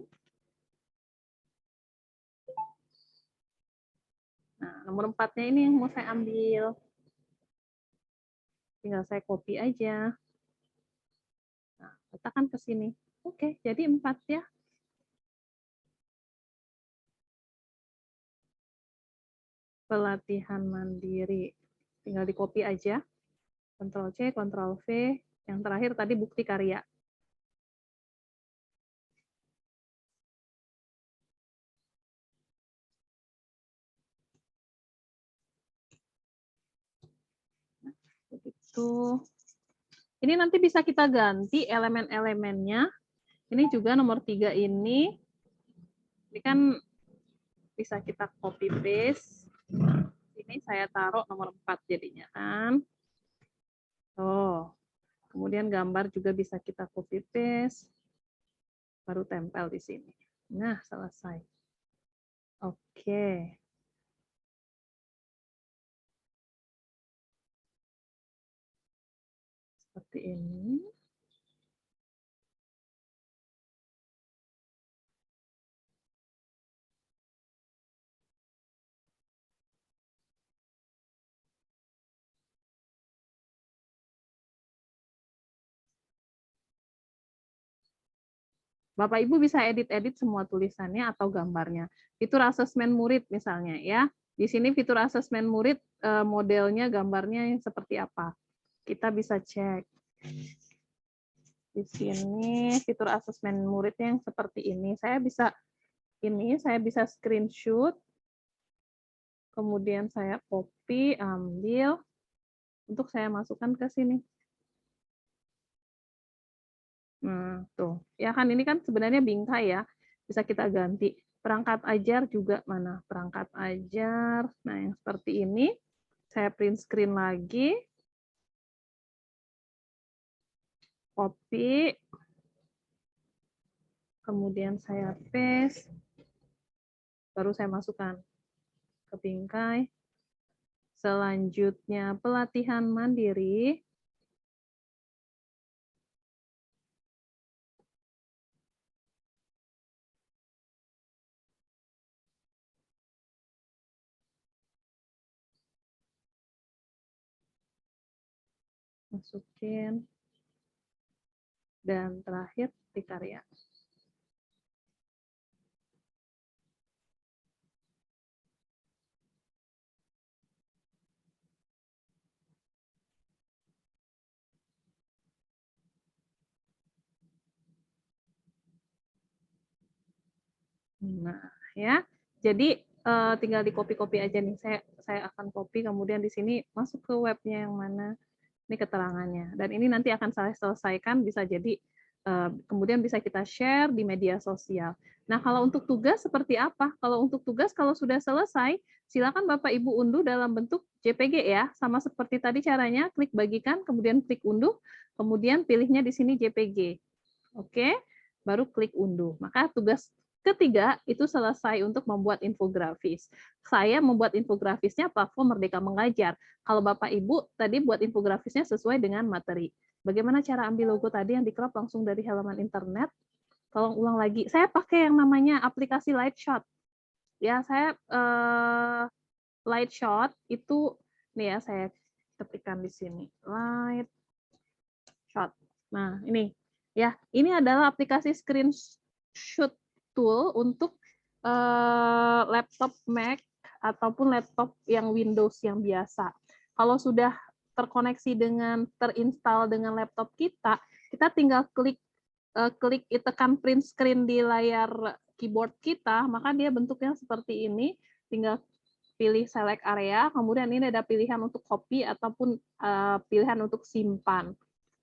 Nah, nomor 4-nya ini yang mau saya ambil. Tinggal saya copy aja. Nah, letakkan ke sini. Oke, jadi 4 ya. Pelatihan mandiri. Tinggal di copy aja. Ctrl C, Ctrl V. Yang terakhir tadi bukti karya. Begitu. Ini nanti bisa kita ganti elemen-elemennya. Ini juga nomor 3 ini. Ini kan bisa kita copy paste. Ini saya taruh nomor 4 jadinya kan. Oh. Kemudian gambar juga bisa kita copy paste. Baru tempel di sini. Nah, selesai. Oke. Seperti ini. Bapak Ibu bisa edit-edit semua tulisannya atau gambarnya. Fitur asesmen murid misalnya ya. Di sini fitur asesmen murid modelnya gambarnya yang seperti apa. Kita bisa cek. Di sini fitur asesmen muridnya yang seperti ini. Saya bisa screenshot. Kemudian saya copy, ambil untuk saya masukkan ke sini. Nah, tuh. Ya kan ini kan sebenarnya bingkai ya. Bisa kita ganti. Perangkat ajar juga mana? Perangkat ajar. Nah, yang seperti ini. Saya print screen lagi. Copy. Kemudian saya paste. Baru saya masukkan ke bingkai. Selanjutnya pelatihan mandiri. Masukin, dan terakhir di karya. Nah, ya. Jadi tinggal di copy-copy aja nih. Saya akan copy, kemudian di sini masuk ke webnya yang mana. Ini keterangannya. Dan ini nanti akan saya selesaikan, bisa jadi kemudian bisa kita share di media sosial. Nah, kalau untuk tugas seperti apa? Kalau untuk tugas, kalau sudah selesai, silakan Bapak Ibu unduh dalam bentuk JPG ya. Sama seperti tadi caranya, klik bagikan, kemudian klik unduh, kemudian pilihnya di sini JPG. Oke, baru klik unduh. Maka tugas Ketiga, itu selesai untuk membuat infografis. Saya membuat infografisnya platform Merdeka Mengajar. Kalau Bapak Ibu tadi buat infografisnya sesuai dengan materi. Bagaimana cara ambil logo tadi yang di-crop langsung dari halaman internet? Tolong ulang lagi. Saya pakai yang namanya aplikasi Lightshot. Ya, saya Lightshot itu nih ya, saya ketikkan di sini. Lightshot. Nah, ini ya, ini adalah aplikasi screenshot tool untuk laptop Mac ataupun laptop yang Windows yang biasa. Kalau sudah terkoneksi terinstall dengan laptop kita, kita tinggal klik tekan print screen di layar keyboard kita, maka dia bentuknya seperti ini. Tinggal pilih select area, kemudian ini ada pilihan untuk copy ataupun pilihan untuk simpan,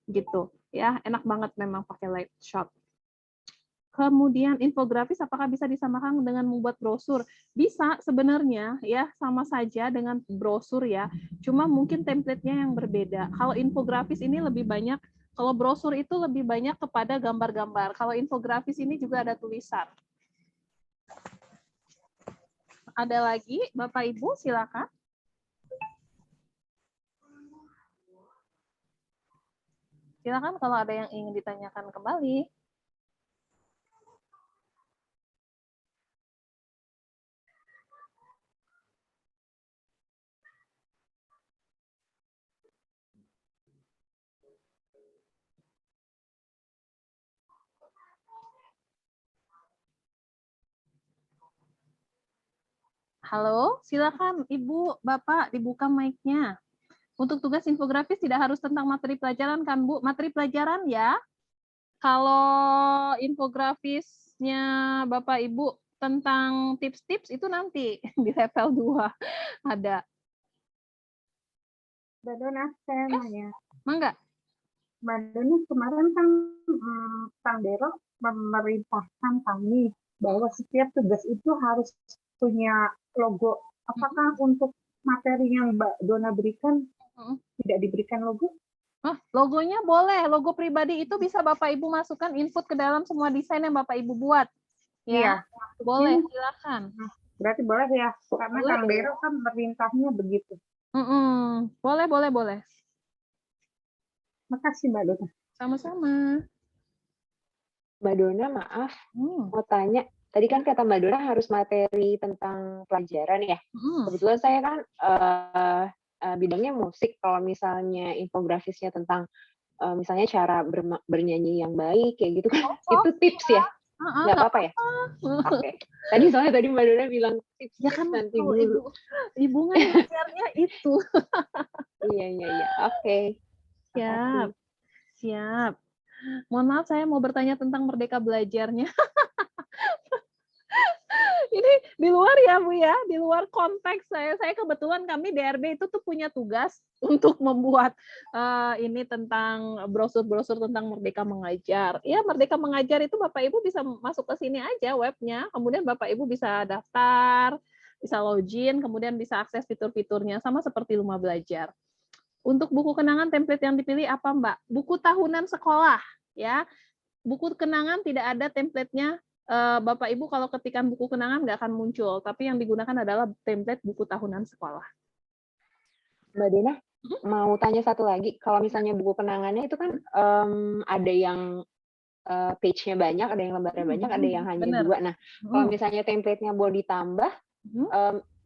gitu. Ya, enak banget memang pakai Lightshot. Kemudian infografis apakah bisa disamakan dengan membuat brosur? Bisa sebenarnya ya, sama saja dengan brosur ya. Cuma mungkin template-nya yang berbeda. Kalau infografis ini lebih banyak, kalau brosur itu lebih banyak kepada gambar-gambar. Kalau infografis ini juga ada tulisan. Ada lagi Bapak Ibu, silakan. Silakan kalau ada yang ingin ditanyakan kembali. Halo, silakan Ibu, Bapak, dibuka mic-nya. Untuk tugas infografis tidak harus tentang materi pelajaran kan, Bu? Materi pelajaran ya. Kalau infografisnya Bapak Ibu tentang tips-tips itu nanti di level 2 ada. Mbak Dona, saya nanya. Mangga. Mbak Dona, kemarin kan Kang Dero memerintahkan kami bahwa setiap tugas itu harus punya logo. Apakah untuk materi yang Mbak Dona berikan tidak diberikan logo? Oh, logonya boleh. Logo pribadi itu bisa Bapak Ibu masukkan input ke dalam semua desain yang Bapak Ibu buat. Ya, Iya. boleh, silakan. Berarti boleh ya, karena Boleh. Kang Dero kan perintahnya begitu. Boleh, boleh, boleh. Makasih Mbak Dona. Sama-sama. Mbak Dona, maaf, mau tanya. Tadi kan kata Mbak Dona harus materi tentang pelajaran ya. Kebetulan saya kan bidangnya musik. Kalau misalnya infografisnya tentang misalnya cara bernyanyi yang baik kayak gitu kan, itu tips ya? Nggak apa-apa ya? Oke. Tadi Mbak Dona bilang tips ya kan nanti dulu. Ibu ngajarnya itu. Iya. Oke. Siap. Mohon maaf, saya mau bertanya tentang Merdeka Belajarnya. Ini di luar ya Bu ya, di luar konteks saya. Saya kebetulan kami DRB itu tuh punya tugas untuk membuat ini tentang brosur-brosur tentang Merdeka Mengajar. Ya, Merdeka Mengajar itu Bapak Ibu bisa masuk ke sini aja webnya, kemudian Bapak Ibu bisa daftar, bisa login, kemudian bisa akses fitur-fiturnya, sama seperti Rumah Belajar. Untuk buku kenangan template yang dipilih apa Mbak? Buku tahunan sekolah ya. Buku kenangan tidak ada template-nya. Bapak Ibu kalau ketikan buku kenangan nggak akan muncul, tapi yang digunakan adalah template buku tahunan sekolah. Mbak Dona, mau tanya satu lagi. Kalau misalnya buku kenangannya itu kan ada yang page-nya banyak, ada yang lembarnya banyak, ada yang hanya 2. Nah, kalau misalnya template-nya mau ditambah,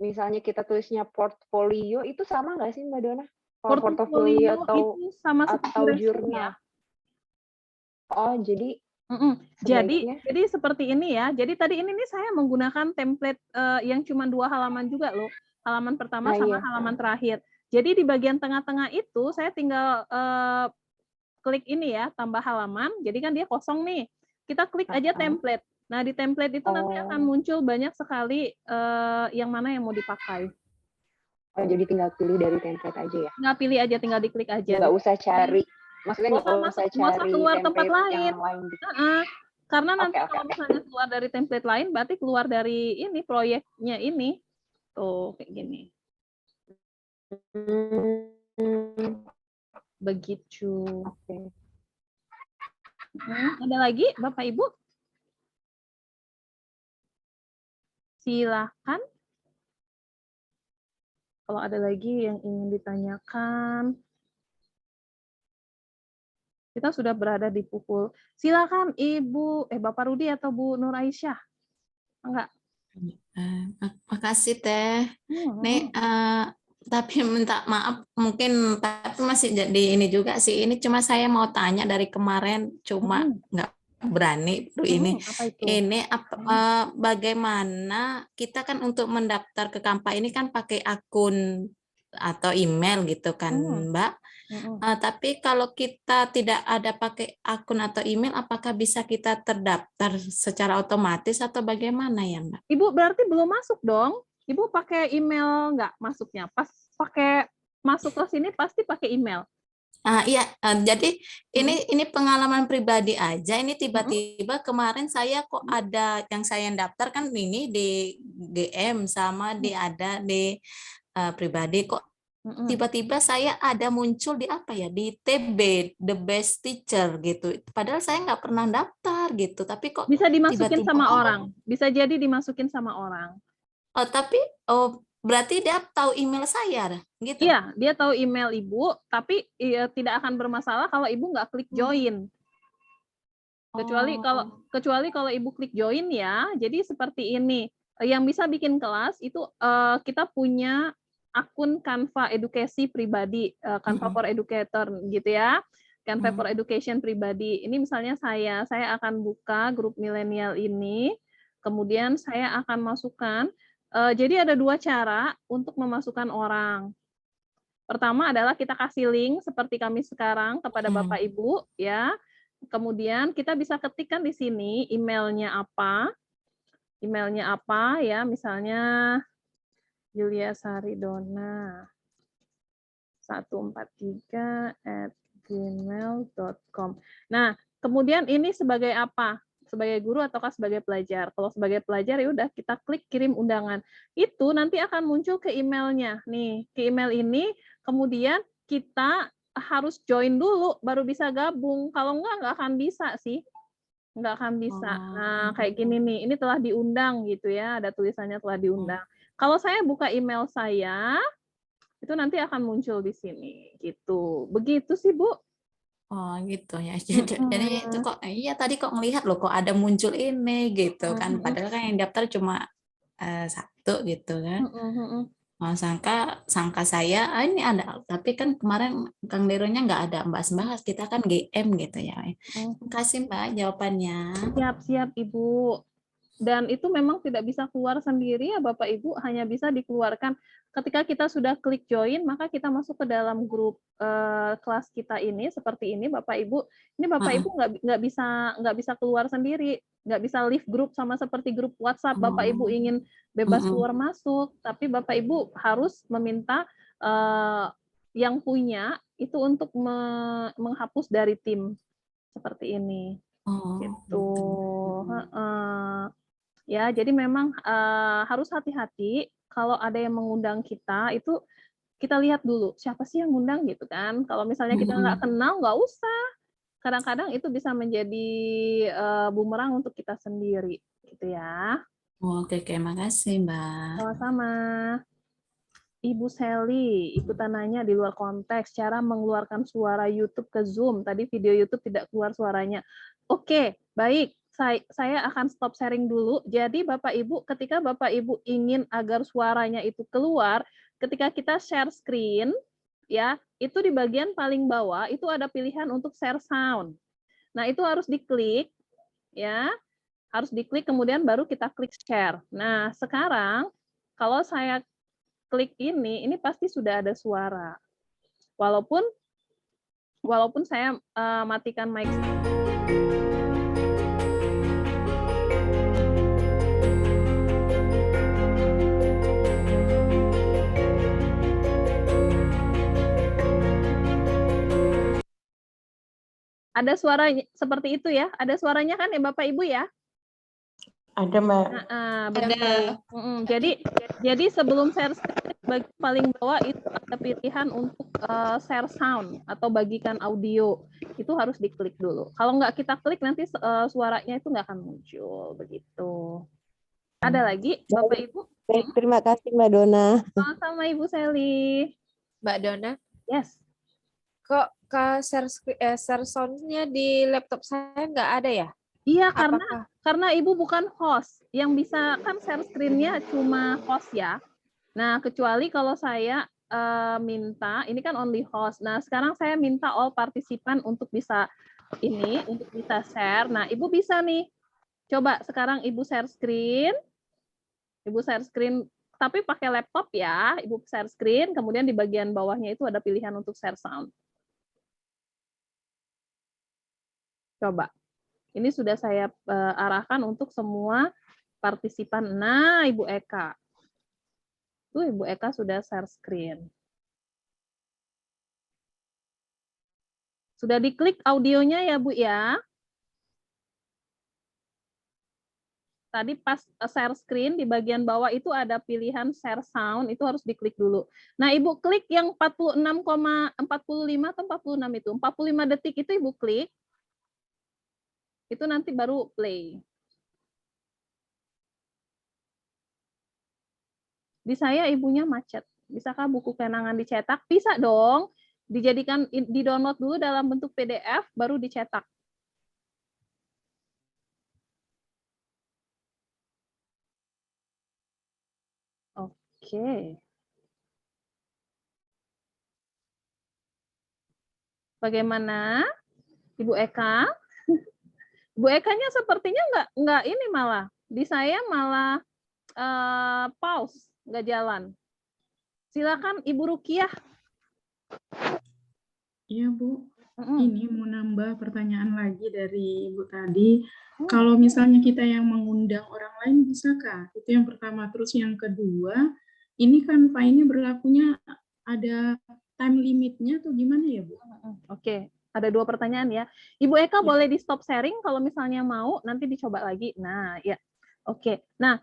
misalnya kita tulisnya portfolio, itu sama nggak sih Mbak Dona? Kalau portfolio atau jurnal? Oh, jadi Jadi seperti ini ya. Jadi tadi ini nih saya menggunakan template yang cuma 2 halaman juga loh. Halaman pertama sama halaman terakhir. Jadi di bagian tengah-tengah itu saya tinggal klik ini ya, tambah halaman. Jadi kan dia kosong nih. Kita klik aja template. Nah di template itu nanti akan muncul banyak sekali yang mana yang mau dipakai. Oh, jadi tinggal pilih dari template aja ya? Tinggal pilih aja, tinggal diklik aja. Nggak usah cari. Maksudnya nggak usah cari keluar tempat lain. Gitu. Karena nanti kalau misalnya keluar dari template lain, berarti keluar dari ini proyeknya ini. Tuh, kayak gini. Begitu. Ada lagi, Bapak Ibu? Silakan. Kalau ada lagi yang ingin ditanyakan. Kita sudah berada di pukul. Silakan Ibu, Bapak Rudi atau Bu Nur Aisyah. Enggak. Makasih Teh. Nih, tapi minta maaf, mungkin tapi masih jadi ini juga sih. Ini cuma saya mau tanya dari kemarin, cuma nggak berani ini. Apa itu? Ini bagaimana kita kan untuk mendaftar ke Kampa ini kan pakai akun atau email gitu kan, Mbak. Tapi kalau kita tidak ada pakai akun atau email, apakah bisa kita terdaftar secara otomatis atau bagaimana ya, Mbak? Ibu berarti belum masuk dong? Ibu pakai email nggak masuknya? Pas pakai masuk ke sini pasti pakai email. Iya, jadi ini pengalaman pribadi aja. Ini tiba-tiba kemarin saya kok ada yang saya daftar kan ini di GM sama ada di pribadi kok. Tiba-tiba saya ada muncul di apa ya, di TB, The Best Teacher gitu. Padahal saya nggak pernah daftar gitu, tapi kok bisa dimasukin tiba-tiba sama orang. Bisa jadi dimasukin sama orang. Tapi berarti dia tahu email saya gitu. Iya, dia tahu email Ibu, tapi tidak akan bermasalah kalau Ibu nggak klik join. Kecuali kalau Ibu klik join ya. Jadi seperti ini. Yang bisa bikin kelas itu kita punya akun Canva edukasi pribadi, Canva for Educator gitu ya. Canva for Education pribadi. Ini misalnya saya akan buka grup milenial ini, kemudian saya akan masukkan. Jadi ada 2 cara untuk memasukkan orang. Pertama adalah kita kasih link seperti kami sekarang kepada Bapak Ibu ya. Kemudian kita bisa ketikkan di sini emailnya apa ya, misalnya Julia Saridona 143@gmail.com. Nah, kemudian ini sebagai apa? Sebagai guru ataukah sebagai pelajar? Kalau sebagai pelajar ya udah kita klik kirim undangan. Itu nanti akan muncul ke emailnya. Nih, ke email ini kemudian kita harus join dulu baru bisa gabung. Kalau nggak akan bisa sih. Nggak akan bisa. Nah, kayak gini nih. Ini telah diundang gitu ya. Ada tulisannya telah diundang. Kalau saya buka email saya, itu nanti akan muncul di sini gitu. Begitu sih, Bu. Oh gitu ya. Jadi itu kok iya tadi kok ngelihat loh kok ada muncul ini gitu kan. Padahal kan yang daftar cuma 1 gitu kan. Sangka saya ini ada, tapi kan kemarin Kang Deronya nggak ada bahas-bahas, kita kan GM gitu ya. Terima kasih Mbak jawabannya. Siap-siap Ibu. Dan itu memang tidak bisa keluar sendiri ya Bapak Ibu, hanya bisa dikeluarkan ketika kita sudah klik join, maka kita masuk ke dalam grup kelas kita ini seperti ini Bapak Ibu. Ini Bapak Ibu nggak bisa keluar sendiri, nggak bisa leave grup sama seperti grup WhatsApp. Bapak Ibu ingin bebas keluar masuk, tapi Bapak Ibu harus meminta yang punya itu untuk menghapus dari tim seperti ini. Gitu. Ya, jadi memang harus hati-hati kalau ada yang mengundang kita, itu kita lihat dulu siapa sih yang ngundang gitu kan. Kalau misalnya kita nggak kenal, nggak usah. Kadang-kadang itu bisa menjadi bumerang untuk kita sendiri, gitu ya. Oke, makasih Mbak. Sama-sama. Ibu Sally, ikutan nanya di luar konteks, cara mengeluarkan suara YouTube ke Zoom. Tadi video YouTube tidak keluar suaranya. Oke, baik. Saya akan stop sharing dulu. Jadi Bapak Ibu, ketika Bapak Ibu ingin agar suaranya itu keluar, ketika kita share screen, ya, itu di bagian paling bawah itu ada pilihan untuk share sound. Nah, itu harus diklik, ya, harus diklik kemudian baru kita klik share. Nah, sekarang kalau saya klik ini pasti sudah ada suara. Walaupun saya matikan mic. Ada suara seperti itu ya? Ada suaranya kan ya Bapak Ibu ya? Ada Mbak. Ada. Jadi sebelum share paling bawah itu ada pilihan untuk share sound atau bagikan audio. Itu harus diklik dulu. Kalau nggak kita klik nanti suaranya itu nggak akan muncul begitu. Ada lagi, Bapak Ibu? Baik, terima kasih Mbak Dona. Sama Ibu Sally. Mbak Dona. Yes. Kok share sound-nya di laptop saya nggak ada ya? Iya, karena Ibu bukan host. Yang bisa kan share screen-nya cuma host ya. Nah, kecuali kalau saya minta, ini kan only host. Nah, sekarang saya minta all partisipan untuk bisa share. Nah, Ibu bisa nih. Coba sekarang Ibu share screen. Ibu share screen, tapi pakai laptop ya. Ibu share screen, kemudian di bagian bawahnya itu ada pilihan untuk share sound. Coba. Ini sudah saya arahkan untuk semua partisipan. Nah, Ibu Eka. Tuh, Ibu Eka sudah share screen. Sudah diklik audionya ya, Bu ya? Tadi pas share screen di bagian bawah itu ada pilihan share sound, itu harus diklik dulu. Nah, Ibu klik yang 46,45 atau 46 itu. 45 detik itu Ibu klik. Itu nanti baru play. Di saya ibunya macet. Bisakah buku kenangan dicetak? Bisa dong. Dijadikan di-download dulu dalam bentuk PDF baru dicetak. Oke. Bagaimana, Ibu Eka? Bu Ekanya sepertinya nggak ini malah. Di saya malah pause, nggak jalan. Silakan Ibu Rukiah. Iya Bu, ini mau nambah pertanyaan lagi dari Ibu tadi. Kalau misalnya kita yang mengundang orang lain bisakah? Itu yang pertama. Terus yang kedua, ini kan ini berlakunya ada time limitnya atau gimana ya Bu? Oke. Ada 2 pertanyaan ya. Ibu Eka boleh di stop sharing kalau misalnya mau, nanti dicoba lagi. Nah, ya. Oke. Nah,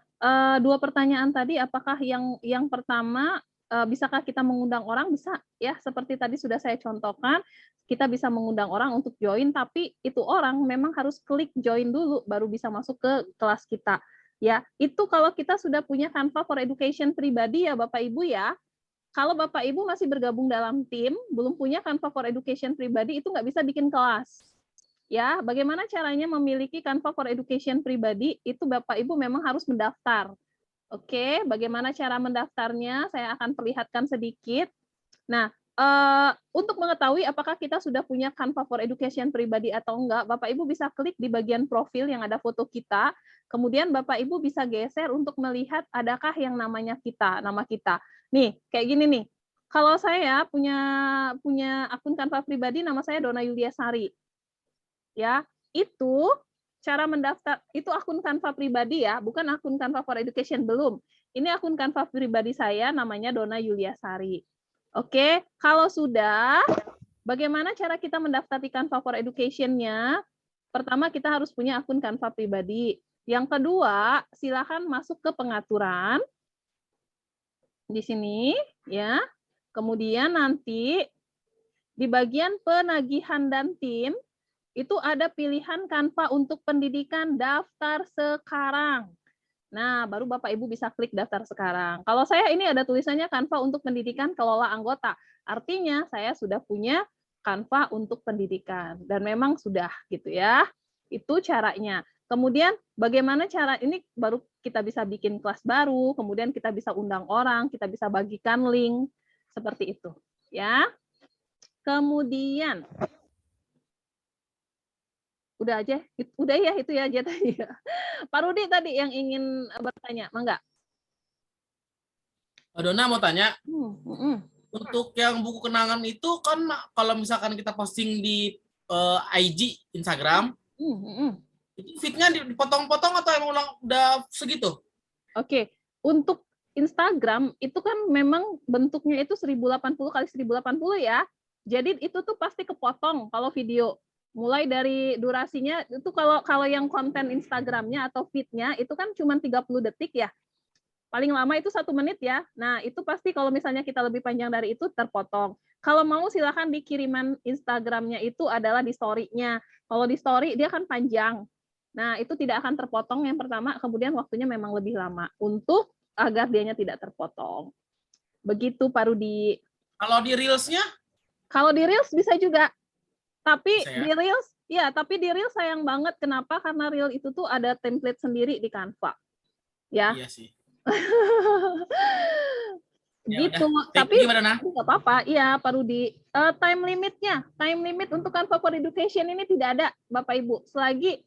2 pertanyaan tadi, apakah yang pertama, bisakah kita mengundang orang? Bisa ya, seperti tadi sudah saya contohkan, kita bisa mengundang orang untuk join, tapi itu orang memang harus klik join dulu, baru bisa masuk ke kelas kita. Ya, itu kalau kita sudah punya Canva for Education pribadi ya Bapak Ibu ya. Kalau Bapak Ibu masih bergabung dalam tim, belum punya Canva for Education pribadi, itu nggak bisa bikin kelas. Ya, bagaimana caranya memiliki Canva for Education pribadi? Itu Bapak Ibu memang harus mendaftar. Oke, bagaimana cara mendaftarnya? Saya akan perlihatkan sedikit. Nah, untuk mengetahui apakah kita sudah punya Canva for Education pribadi atau enggak, Bapak Ibu bisa klik di bagian profil yang ada foto kita, kemudian Bapak Ibu bisa geser untuk melihat adakah yang namanya kita, nama kita. Nih, kayak gini nih. Kalau saya punya akun Canva pribadi, nama saya Dona Yulia Sari. Ya, itu cara mendaftar, itu akun Canva pribadi ya, bukan akun Canva for Education, belum. Ini akun Canva pribadi saya, namanya Dona Yulia Sari. Oke, kalau sudah, bagaimana cara kita mendaftar di Canva for Education-nya? Pertama, kita harus punya akun Canva pribadi. Yang kedua, silakan masuk ke pengaturan. Di sini, ya. Kemudian nanti, di bagian penagihan dan tim, itu ada pilihan Canva untuk pendidikan daftar sekarang. Nah, baru Bapak Ibu bisa klik daftar sekarang. Kalau saya ini ada tulisannya Canva untuk pendidikan kelola anggota. Artinya saya sudah punya Canva untuk pendidikan. Dan memang sudah gitu ya. Itu caranya. Kemudian bagaimana cara ini baru kita bisa bikin kelas baru, kemudian kita bisa undang orang, kita bisa bagikan link, seperti itu. Ya. Kemudian udah aja, udah ya itu ya aja tadi. Pak Rudi tadi yang ingin bertanya, mangga. Mbak Dona mau tanya, untuk yang buku kenangan itu kan kalau misalkan kita posting di IG, Instagram, itu feed-nya dipotong-potong atau emang udah segitu? Oke, untuk Instagram itu kan memang bentuknya itu 1080 kali 1080 ya. Jadi itu tuh pasti kepotong kalau video. Mulai dari durasinya itu kalau yang konten Instagramnya atau feed-nya itu kan cuma 30 detik ya. Paling lama itu 1 menit ya. Nah, itu pasti kalau misalnya kita lebih panjang dari itu terpotong. Kalau mau silakan di kiriman Instagramnya itu adalah di story-nya. Kalau di story dia kan panjang. Nah, itu tidak akan terpotong yang pertama, kemudian waktunya memang lebih lama untuk agar dianya tidak terpotong. Begitu Pak Rudi. Kalau di Reels-nya? Kalau di Reels bisa juga. Tapi Bisa ya? di Reels, ya, tapi di Reels sayang banget. Kenapa? Karena Reel itu tuh ada template sendiri di Canva. Ya. Iya sih. Gitu. Tapi nggak apa-apa. Iya, Pak Rudi. Time limit untuk Canva for Education ini tidak ada, Bapak Ibu. Selagi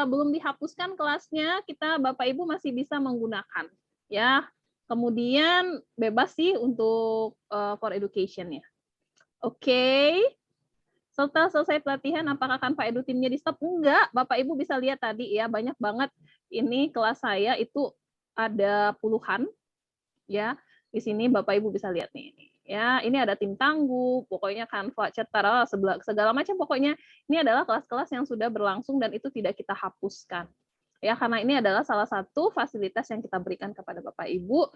belum dihapuskan kelasnya, kita Bapak Ibu masih bisa menggunakan. Ya. Kemudian bebas sih untuk for education-nya. Oke. Setelah selesai pelatihan, apakah Canva Edu Team-nya di stop? Enggak, Bapak Ibu bisa lihat tadi ya, banyak banget. Ini kelas saya itu ada puluhan. Ya, di sini Bapak Ibu bisa lihat nih. Ya, ini ada tim tangguh, pokoknya Canva, Cetara, segala macam. Pokoknya ini adalah kelas-kelas yang sudah berlangsung dan itu tidak kita hapuskan. Ya, karena ini adalah salah satu fasilitas yang kita berikan kepada Bapak Ibu.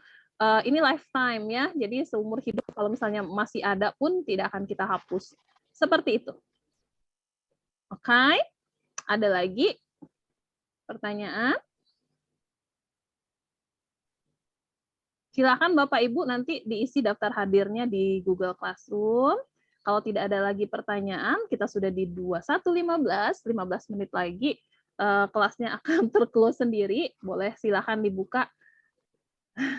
Ini lifetime ya, jadi seumur hidup kalau misalnya masih ada pun tidak akan kita hapus. Seperti itu. Oke, ada lagi pertanyaan? Silakan Bapak Ibu nanti diisi daftar hadirnya di Google Classroom. Kalau tidak ada lagi pertanyaan, kita sudah di 21.15, 15 menit lagi kelasnya akan terclose sendiri. Boleh silakan dibuka.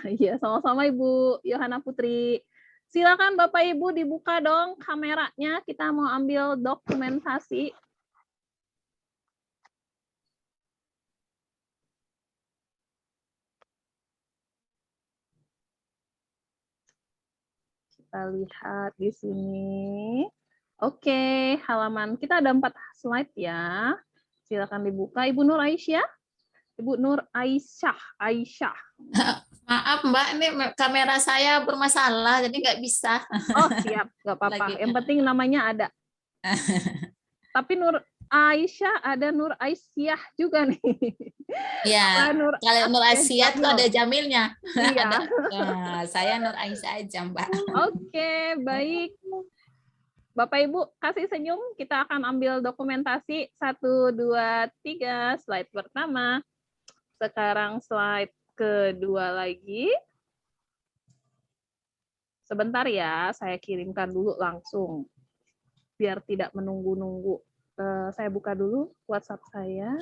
Iya, sama-sama Ibu Yohana Putri. Silakan Bapak Ibu dibuka dong kameranya, kita mau ambil dokumentasi. Kita lihat di sini. Oke, halaman kita ada 4 slide ya. Silakan dibuka. Ibu Nur Aisyah. Ibu Nur Aisyah. Maaf Mbak, ini kamera saya bermasalah, jadi nggak bisa. Oh siap, nggak apa-apa. Yang penting namanya ada. Tapi Nur Aisyah ada Nur Aisyah juga nih. Iya, kalau Nur Aisyah itu ada Jamilnya. Iya. Saya Nur Aisyah aja Mbak. Oke, baik. Bapak Ibu kasih senyum, kita akan ambil dokumentasi 1, 2, 3, slide pertama. Sekarang slide kedua lagi. Sebentar ya, saya kirimkan dulu langsung. Biar tidak menunggu-nunggu. Saya buka dulu WhatsApp saya.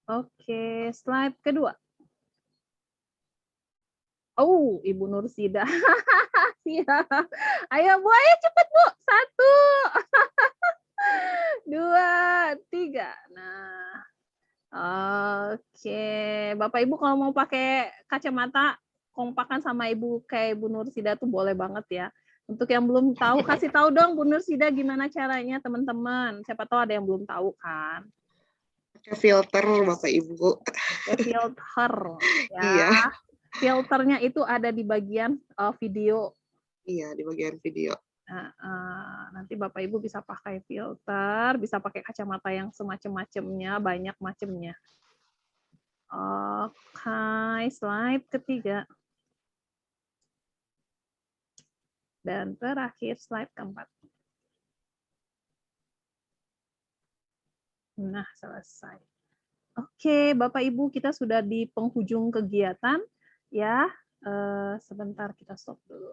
Oke, slide kedua. Oh, Ibu Nursida. Siap. Ayo Bu, ayo cepet Bu. 1, 2, 3. Nah, oke. Bapak Ibu kalau mau pakai kacamata, kompakan sama Ibu kayak Ibu Nursida tuh boleh banget ya. Untuk yang belum tahu, kasih tahu dong Bu Nursida gimana caranya teman-teman. Siapa tahu ada yang belum tahu kan. Filter Bapak Ibu. Filter ya. Iya. Filternya itu ada di bagian video. Iya, di bagian video. Nanti Bapak Ibu bisa pakai filter, bisa pakai kacamata yang semacam-macamnya, banyak macamnya. Oke, slide ketiga. Dan terakhir slide keempat. Nah, selesai. Oke, Bapak Ibu, kita sudah di penghujung kegiatan ya. Sebentar kita stop dulu.